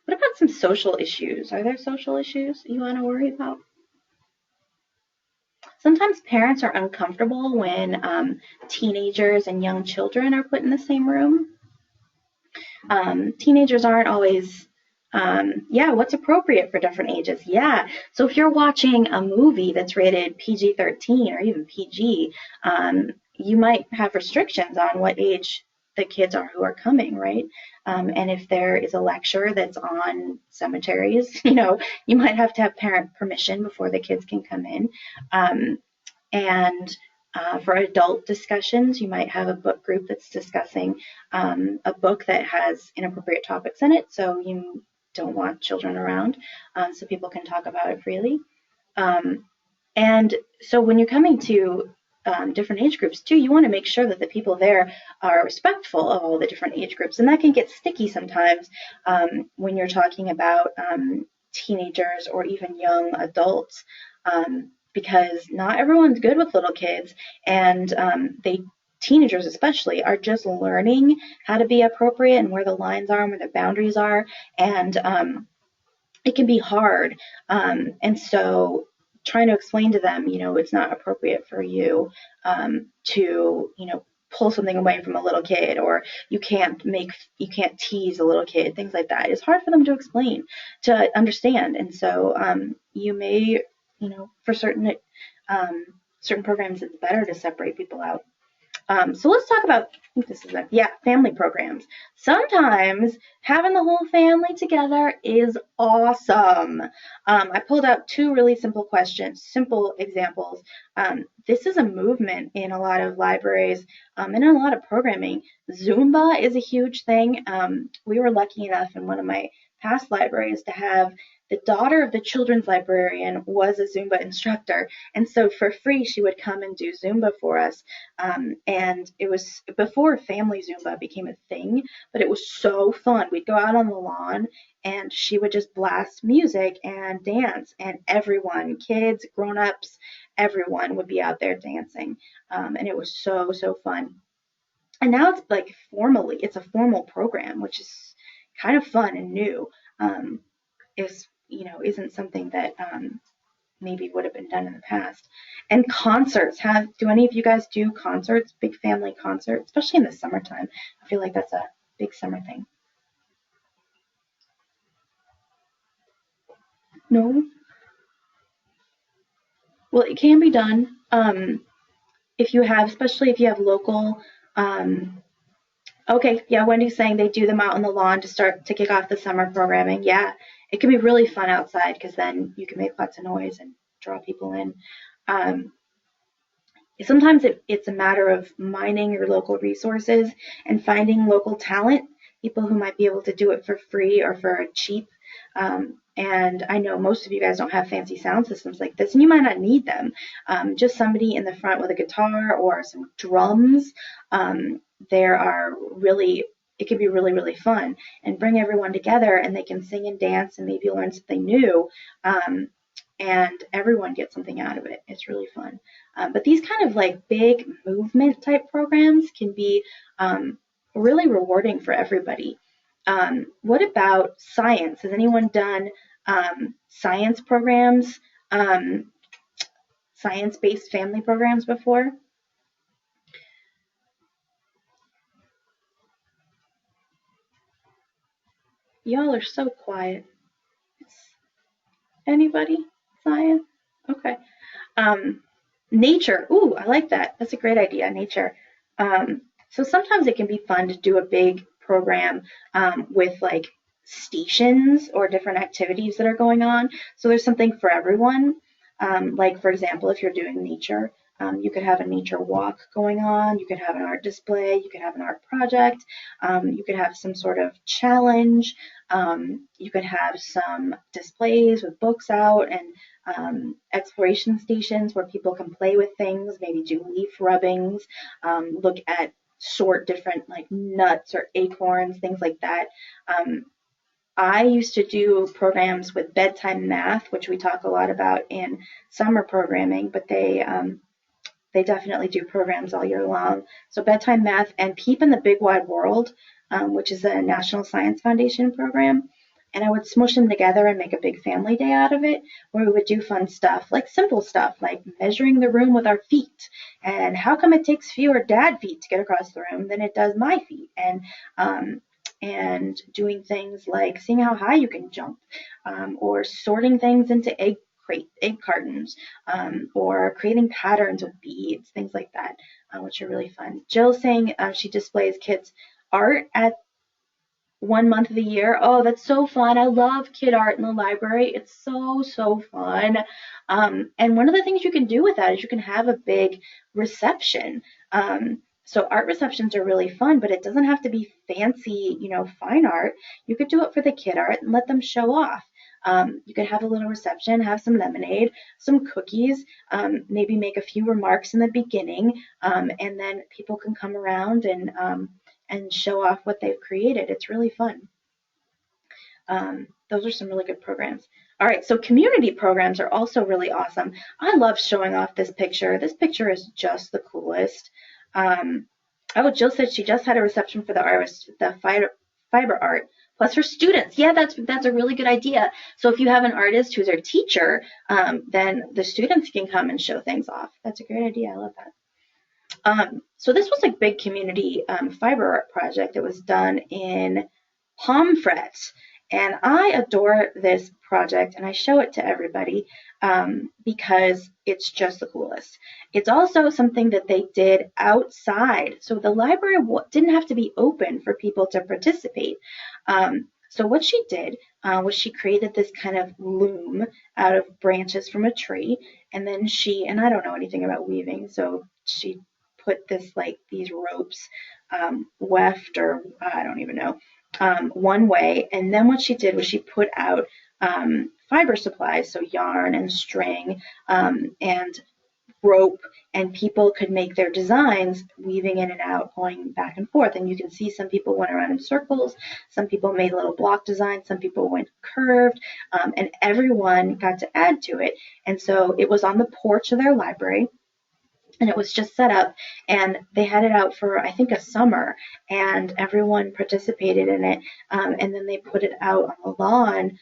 A: What about some social issues? Are there social issues you want to worry about? Sometimes parents are uncomfortable when teenagers and young children are put in the same room. Teenagers aren't always, what's appropriate for different ages? Yeah, so if you're watching a movie that's rated PG-13 or even PG, you might have restrictions on what age the kids are who are coming, right? And if there is a lecture that's on cemeteries, you might have to have parent permission before the kids can come in. And for adult discussions, you might have a book group that's discussing a book that has inappropriate topics in it, so you don't want children around, so people can talk about it freely. And so when you're coming to different age groups too, you want to make sure that the people there are respectful of all the different age groups, and that can get sticky sometimes when you're talking about teenagers or even young adults, because not everyone's good with little kids, and teenagers especially are just learning how to be appropriate and where the lines are and where the boundaries are, and it can be hard, and so trying to explain to them, it's not appropriate for you to, pull something away from a little kid, or you can't tease a little kid, things like that. It's hard for them to explain, to understand. And so you may, for certain programs, it's better to separate people out. So let's talk about, I think this is family programs. Sometimes having the whole family together is awesome. I pulled out two really simple examples. This is a movement in a lot of libraries and in a lot of programming. Zumba is a huge thing. We were lucky enough in one of my past libraries to have the daughter of the children's librarian was a Zumba instructor, and so for free she would come and do Zumba for us. And it was before family Zumba became a thing, but it was so fun. We'd go out on the lawn and she would just blast music and dance, and everyone, kids, grown-ups, everyone would be out there dancing. And it was so fun. And now it's it's a formal program, which is kind of fun and new. Isn't something that maybe would have been done in the past. And concerts. Do any of you guys do concerts, big family concerts, especially in the summertime? I feel like that's a big summer thing. No? Well, it can be done especially if you have local. Okay, yeah, Wendy's saying they do them out on the lawn to kick off the summer programming. Yeah, it can be really fun outside because then you can make lots of noise and draw people in. Sometimes it's a matter of mining your local resources and finding local talent, people who might be able to do it for free or for cheap. And I know most of you guys don't have fancy sound systems like this, and you might not need them. Just somebody in the front with a guitar or some drums. It can be really fun and bring everyone together, and they can sing and dance and maybe learn something new. And everyone gets something out of it. It's really fun. But these kind of big movement type programs can be really rewarding for everybody. What about science? Has anyone done science programs, science-based family programs before? Y'all are so quiet. Anybody? Science? Okay. Nature. Ooh, I like that. That's a great idea, nature. So sometimes it can be fun to do a big program with stations or different activities that are going on. So there's something for everyone. For example, if you're doing nature, you could have a nature walk going on. You could have an art display. You could have an art project. You could have some sort of challenge. You could have some displays with books out and exploration stations where people can play with things, maybe do leaf rubbings, look at sort different nuts or acorns, things like that. I used to do programs with bedtime math, which we talk a lot about in summer programming, but they definitely do programs all year long. So bedtime math and Peep in the Big Wide World, which is a National Science Foundation program. And I would smush them together and make a big family day out of it, where we would do fun stuff, simple stuff, like measuring the room with our feet. And how come it takes fewer dad feet to get across the room than it does my feet? And doing things like seeing how high you can jump, or sorting things into egg cartons, or creating patterns with beads, things like that, which are really fun. Jill's saying she displays kids' art at one month of the year. Oh, that's so fun. I love kid art in the library. It's so, so fun. And one of the things you can do with that is you can have a big reception. So art receptions are really fun, but it doesn't have to be fancy, fine art. You could do it for the kid art and let them show off. You could have a little reception, have some lemonade, some cookies, maybe make a few remarks in the beginning, and then people can come around and show off what they've created. It's really fun. Those are some really good programs. All right, so community programs are also really awesome. I love showing off this picture. This picture is just the coolest. Oh, Jill said she just had a reception for the artist, the fiber art, plus her students. Yeah, that's a really good idea. So if you have an artist who's our teacher, then the students can come and show things off. That's a great idea. I love that. So this was a big community fiber art project that was done in Pomfret. And I adore this project, and I show it to everybody because it's just the coolest. It's also something that they did outside. So the library didn't have to be open for people to participate. So what she did was she created this kind of loom out of branches from a tree, and then and I don't know anything about weaving, so she put these ropes weft, or I don't even know, one way, and then what she did was she put out fiber supplies, so yarn and string and rope, and people could make their designs weaving in and out, going back and forth. And you can see some people went around in circles, some people made little block designs, some people went curved, and everyone got to add to it. And so it was on the porch of their library, and it was just set up, and they had it out for, I think, a summer, and everyone participated in it, and then they put it out on the lawn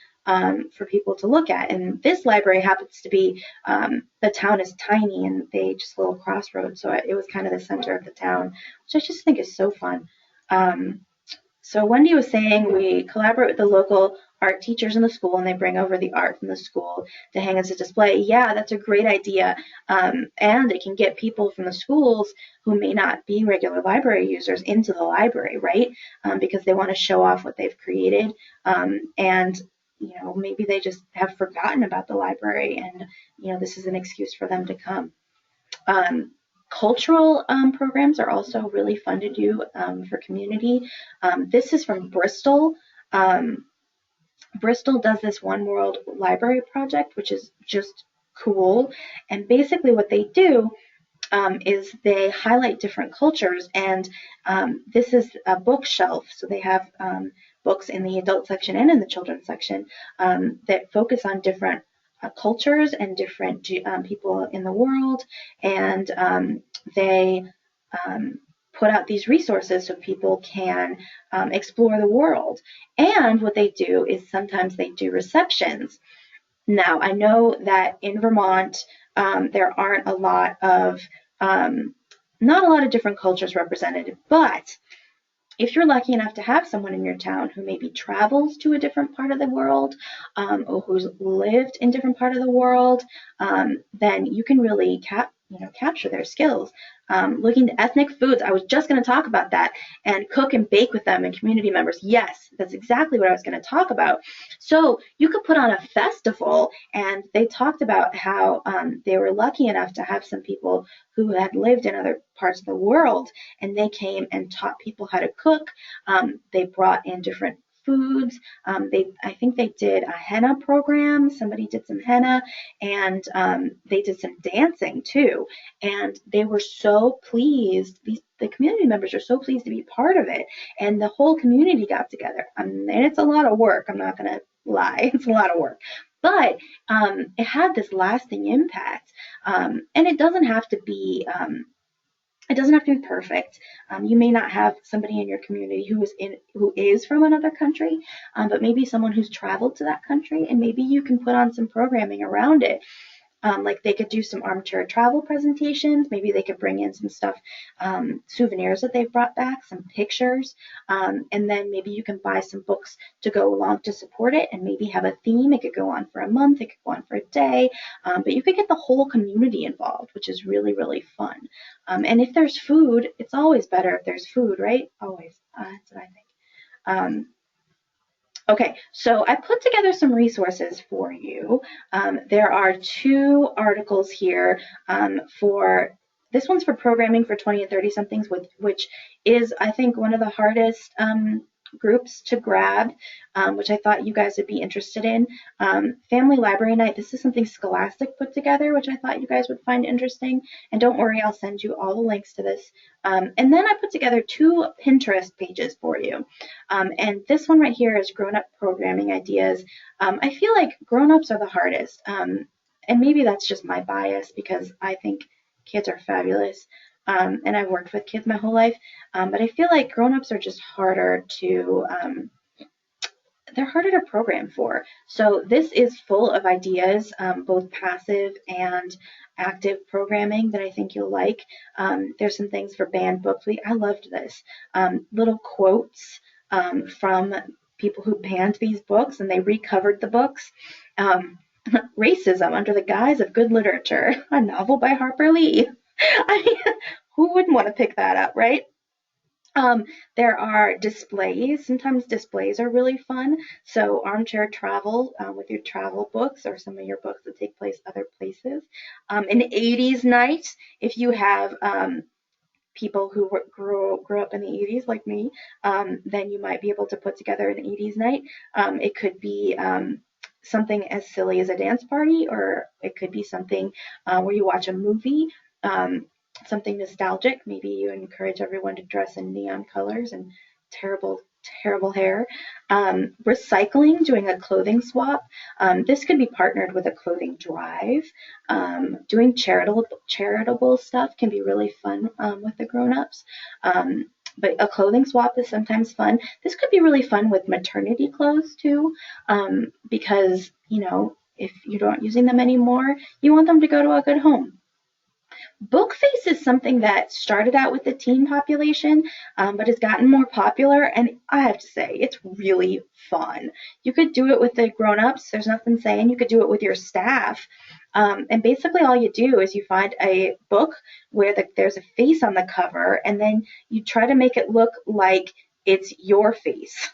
A: for people to look at. And this library happens to be, the town is tiny, and they just a little crossroads, so it was kind of the center of the town, which I just think is so fun. So Wendy was saying we collaborate with the local art teachers in the school, and they bring over the art from the school to hang as a display. Yeah, that's a great idea. And it can get people from the schools who may not be regular library users into the library, right? Because they want to show off what they've created. And maybe they just have forgotten about the library, and this is an excuse for them to come. Cultural programs are also really fun to do for community. This is from Bristol. Bristol does this One World Library project, which is just cool. And basically what they do is they highlight different cultures, and this is a bookshelf. So they have books in the adult section and in the children's section that focus on different cultures and different people in the world, and they put out these resources so people can explore the world. And what they do is sometimes they do receptions. Now, I know that in Vermont there aren't a lot of not a lot of different cultures represented, but if you're lucky enough to have someone in your town who maybe travels to a different part of the world, or who's lived in a different part of the world, then you can really capture their skills. Looking to ethnic foods, I was just going to talk about that, and cook and bake with them and community members. Yes, that's exactly what I was going to talk about. So you could put on a festival, and they talked about how they were lucky enough to have some people who had lived in other parts of the world, and they came and taught people how to cook. They brought in different foods. I think they did a henna program. Somebody did some henna, and they did some dancing too. And they were so pleased. The community members are so pleased to be part of it, and the whole community got together. And it's a lot of work. I'm not going to lie. It's a lot of work. But it had this lasting impact, and it doesn't have to be perfect. You may not have somebody in your community who is from another country, but maybe someone who's traveled to that country, and maybe you can put on some programming around it. Like they could do some armchair travel presentations. Maybe they could bring in some stuff, souvenirs that they've brought back, some pictures, and then maybe you can buy some books to go along to support it, and maybe have a theme. It could go on for a month, it could go on for a day, but you could get the whole community involved, which is really, really fun. And if there's food, it's always better if there's food, right? Always. That's what I think. Okay, so I put together some resources for you. There are 2 articles here for this one's for programming for 20 and 30 somethings, which is, I think, one of the hardest groups to grab, which I thought you guys would be interested in. Family Library Night, this is something Scholastic put together, which I thought you guys would find interesting. And don't worry, I'll send you all the links to this. And then I put together 2 Pinterest pages for you. And this one right here is grown-up programming ideas. I feel like grown-ups are the hardest. And maybe that's just my bias because I think kids are fabulous. And I've worked with kids my whole life. But I feel like grown-ups are just harder to they're harder to program for. So this is full of ideas, both passive and active programming that I think you'll like. There's some things for banned books. I loved this. Little quotes from people who banned these books and they recovered the books. Racism Under the Guise of Good Literature, a novel by Harper Lee. I mean, who wouldn't want to pick that up, right? There are displays. Sometimes displays are really fun. So armchair travel with your travel books or some of your books that take place other places. An 80s night, if you have people who grew up in the 80s like me, then you might be able to put together an 80s night. It could be something as silly as a dance party, or it could be something where you watch a movie. Something nostalgic. Maybe you encourage everyone to dress in neon colors and terrible, terrible hair. Recycling, doing a clothing swap. This could be partnered with a clothing drive. Doing charitable stuff can be really fun with the grown-ups. But a clothing swap is sometimes fun. This could be really fun with maternity clothes too, because, you know, if you're not using them anymore, you want them to go to a good home. Bookface is something that started out with the teen population, but has gotten more popular, and I have to say, it's really fun. You could do it with the grown-ups. There's nothing saying you could do it with your staff. And basically all you do is you find a book where there's a face on the cover, and then you try to make it look like it's your face.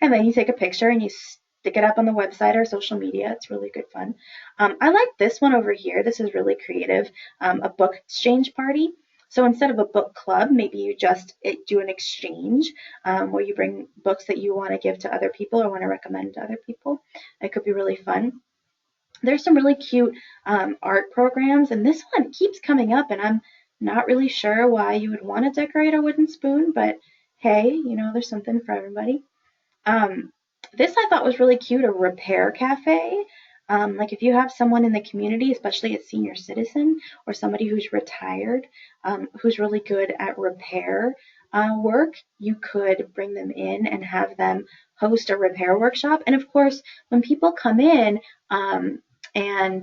A: And then you take a picture and you stick it up on the website or social media. It's really good fun. I like this one over here. This is really creative. A book exchange party. So instead of a book club, maybe you just do an exchange where you bring books that you want to give to other people or want to recommend to other people. It could be really fun. There's some really cute art programs, and this one keeps coming up, and I'm not really sure why you would want to decorate a wooden spoon, but hey, you know, there's something for everybody. This I thought was really cute, a repair cafe. Like if you have someone in the community, especially a senior citizen or somebody who's retired, who's really good at repair work, you could bring them in and have them host a repair workshop. And of course, when people come in and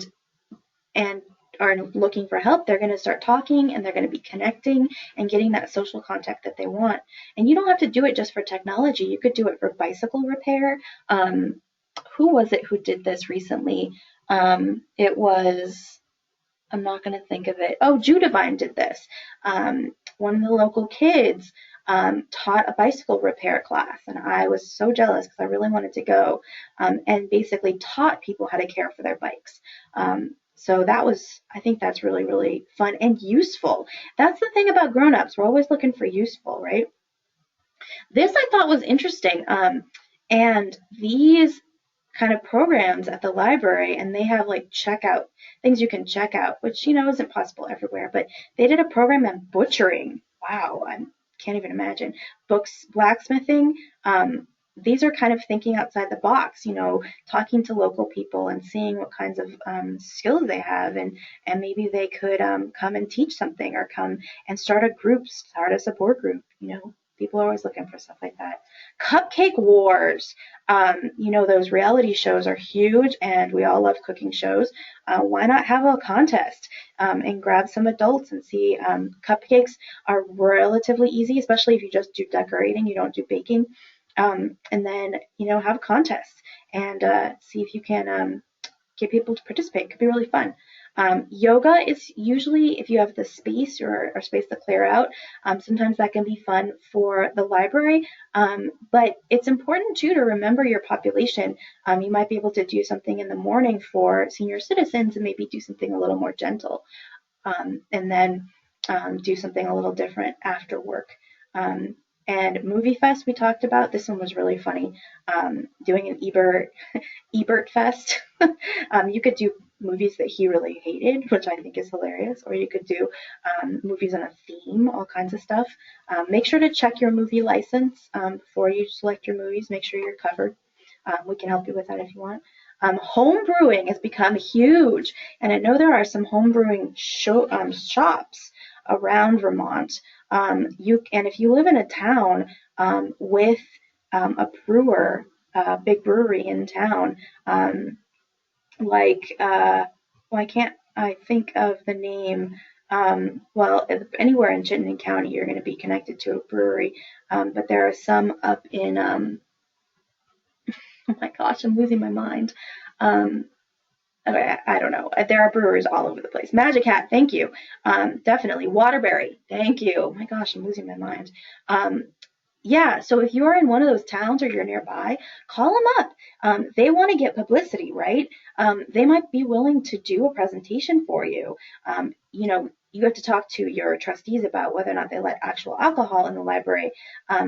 A: are looking for help, they're going to start talking and they're going to be connecting and getting that social contact that they want. And you don't have to do it just for technology. You could do it for bicycle repair. Who was it who did this recently? It was, I'm not going to think of it. Oh, Judavine did this. One of the local kids taught a bicycle repair class, and I was so jealous because I really wanted to go, and basically taught people how to care for their bikes. So that was, I think that's really, really fun and useful. That's the thing about grown-ups. We're always looking for useful, right? This I thought was interesting. And these kind of programs at the library, and they have like checkout, things you can check out, which, you know, isn't possible everywhere, but they did a program on butchering. Wow, I can't even imagine. Books, blacksmithing. These are kind of thinking outside the box, you know, talking to local people and seeing what kinds of skills they have, and maybe they could come and teach something or come and start a group, start a support group, you know. People are always looking for stuff like that. Cupcake Wars. You know, those reality shows are huge, and we all love cooking shows. Why not have a contest and grab some adults and see? Cupcakes are relatively easy, especially if you just do decorating, you don't do baking. And then, you know, have contests and see if you can get people to participate. It could be really fun. Yoga is usually, if you have the space or space to clear out, sometimes that can be fun for the library. But it's important too to remember your population. You might be able to do something in the morning for senior citizens and maybe do something a little more gentle, and then do something a little different after work. And Movie Fest we talked about. This one was really funny. Doing an Ebert Fest. You could do movies that he really hated, which I think is hilarious, or you could do movies on a theme, all kinds of stuff. Make sure to check your movie license before you select your movies. Make sure you're covered. We can help you with that if you want. Home brewing has become huge, and I know there are some home brewing shops around Vermont. And if you live in a town with a brewer, a big brewery in town, why can't I think of the name? Well, anywhere in Chittenden County, you're going to be connected to a brewery, but there are some up in, oh my gosh, I'm losing my mind. I don't know. There are brewers all over the place. Magic Hat, thank you. Definitely. Waterbury, thank you. Oh my gosh, I'm losing my mind. Yeah, so if you're in one of those towns or you're nearby, call them up. They want to get publicity, right? They might be willing to do a presentation for you. You have to talk to your trustees about whether or not they let actual alcohol in the library.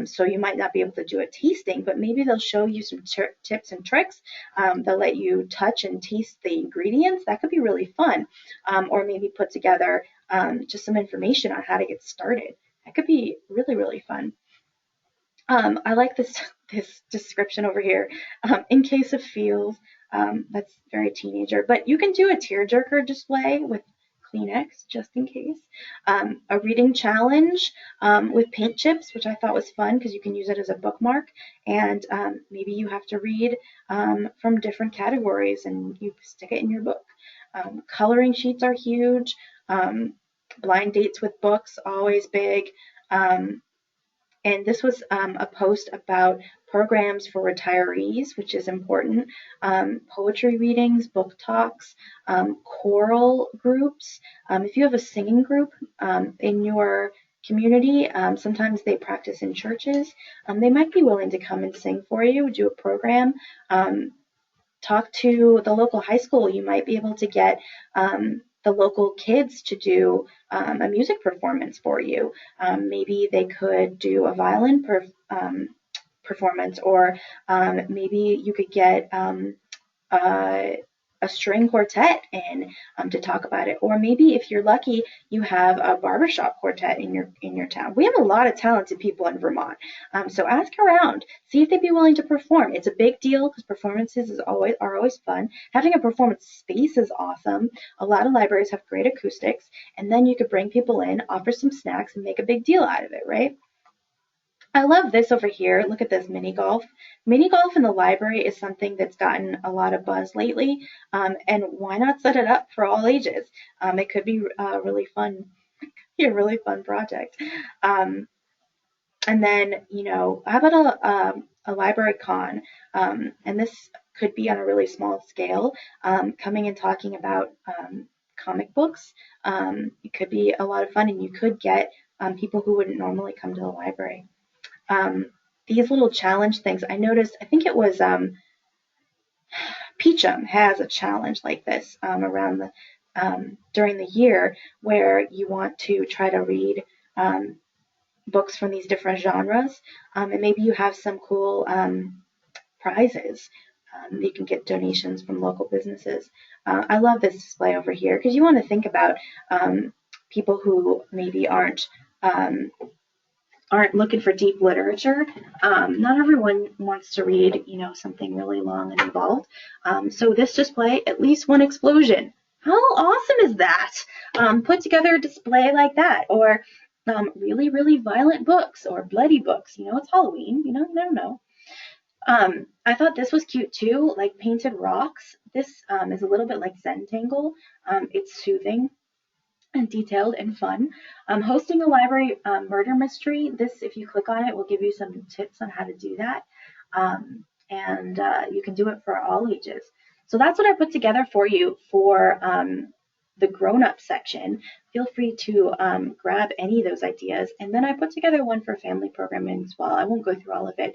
A: So you might not be able to do a tasting, but maybe they'll show you some tips and tricks. They'll let you touch and taste the ingredients. That could be really fun. Or maybe put together just some information on how to get started. That could be really, really fun. I like this description over here. In case of feels, that's very teenager, but you can do a tearjerker display with Kleenex just in case. A reading challenge with paint chips, which I thought was fun because you can use it as a bookmark, and maybe you have to read from different categories and you stick it in your book. Coloring sheets are huge. Blind dates with books, always big. And this was a post about programs for retirees, which is important. Poetry readings, book talks, choral groups. If you have a singing group in your community, sometimes they practice in churches. They might be willing to come and sing for you, do a program. Talk to the local high school. You might be able to get the local kids to do a music performance for you. Maybe they could do a violin performance, or maybe you could get a string quartet in to talk about it. Or maybe if you're lucky, you have a barbershop quartet in your town. We have a lot of talented people in Vermont. So ask around, see if they'd be willing to perform. It's a big deal because performances are always fun. Having a performance space is awesome. A lot of libraries have great acoustics, and then you could bring people in, offer some snacks, and make a big deal out of it, right? I love this over here. Look at this mini golf. Mini golf in the library is something that's gotten a lot of buzz lately, and why not set it up for all ages? It could be really fun, be a really fun project. And then, how about a library con? And this could be on a really small scale, coming and talking about comic books. It could be a lot of fun, and you could get people who wouldn't normally come to the library. These little challenge things, I noticed, I think it was Peachum has a challenge like this around during the year, where you want to try to read books from these different genres, and maybe you have some cool prizes. You can get donations from local businesses. I love this display over here because you want to think about people who maybe aren't looking for deep literature. Not everyone wants to read, something really long and involved. So this display, at least one explosion. How awesome is that? Put together a display like that, or really, really violent books or bloody books. It's Halloween. You never know. I thought this was cute too, like painted rocks. This is a little bit like Zentangle. It's soothing and detailed and fun. Hosting a library murder mystery. This, if you click on it, will give you some tips on how to do that. And you can do it for all ages. So that's what I put together for you for the grown-up section, feel free to grab any of those ideas. And then I put together one for family programming as well. I won't go through all of it,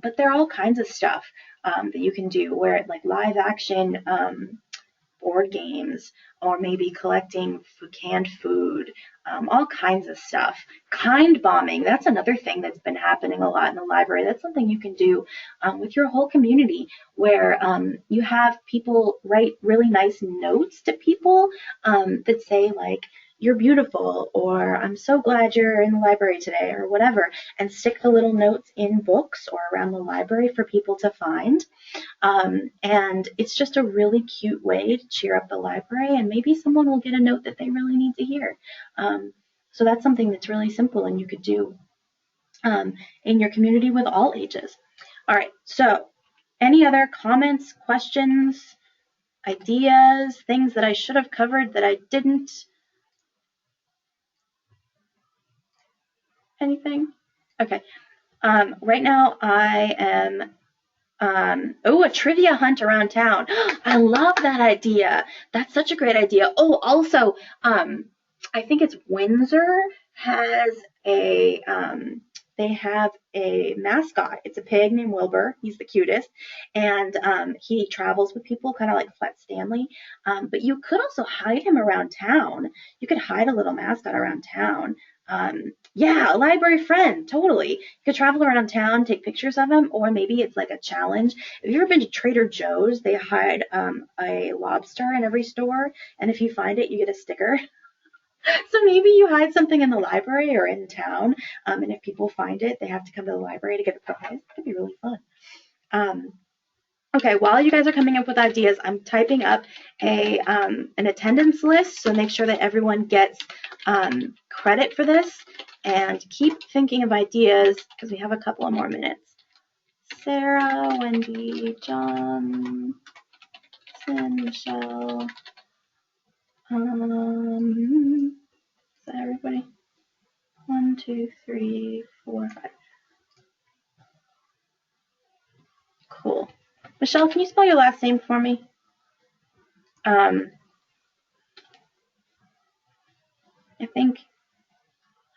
A: but there are all kinds of stuff that you can do where like live action board games, or maybe collecting canned food, all kinds of stuff. Kind bombing, that's another thing that's been happening a lot in the library. That's something you can do with your whole community, where you have people write really nice notes to people that say like, "You're beautiful," or "I'm so glad you're in the library today," or whatever, and stick the little notes in books or around the library for people to find. And it's just a really cute way to cheer up the library, and maybe someone will get a note that they really need to hear. So that's something that's really simple and you could do in your community with all ages. All right, so any other comments, questions, ideas, things that I should have covered that I didn't? Anything? Okay. Right now I am a trivia hunt around town. I love that idea. That's such a great idea. Oh, also, I think it's Windsor has they have a mascot. It's a pig named Wilbur. He's the cutest. And he travels with people, kind of like Flat Stanley. But you could also hide him around town. You could hide a little mascot around town. Yeah, a library friend, totally. You could travel around town, take pictures of him, or maybe it's like a challenge. Have you ever been to Trader Joe's? They hide a lobster in every store, and if you find it, you get a sticker. So maybe you hide something in the library or in town, and if people find it, they have to come to the library to get the prize. It could be really fun. Okay, while you guys are coming up with ideas, I'm typing up an attendance list, so make sure that everyone gets credit for this, and keep thinking of ideas because we have a couple of more minutes. Sarah, Wendy, John, Michelle. Is that everybody? 1, 2, 3, 4, 5. Cool. Michelle, can you spell your last name for me? I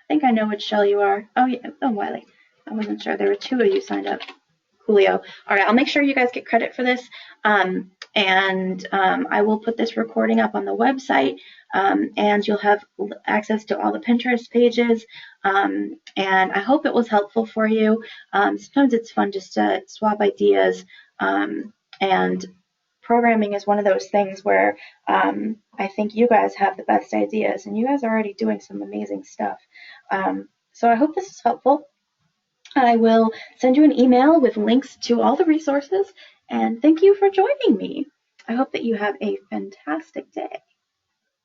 A: think I know which Shell you are. Oh yeah, oh Wiley. I wasn't sure. There were 2 of you signed up. Coolio. All right, I'll make sure you guys get credit for this. And I will put this recording up on the website, and you'll have access to all the Pinterest pages. And I hope it was helpful for you. Sometimes it's fun just to swap ideas, and programming is one of those things where I think you guys have the best ideas, and you guys are already doing some amazing stuff. So I hope this is helpful. I will send you an email with links to all the resources, and thank you for joining me. I hope that you have a fantastic day.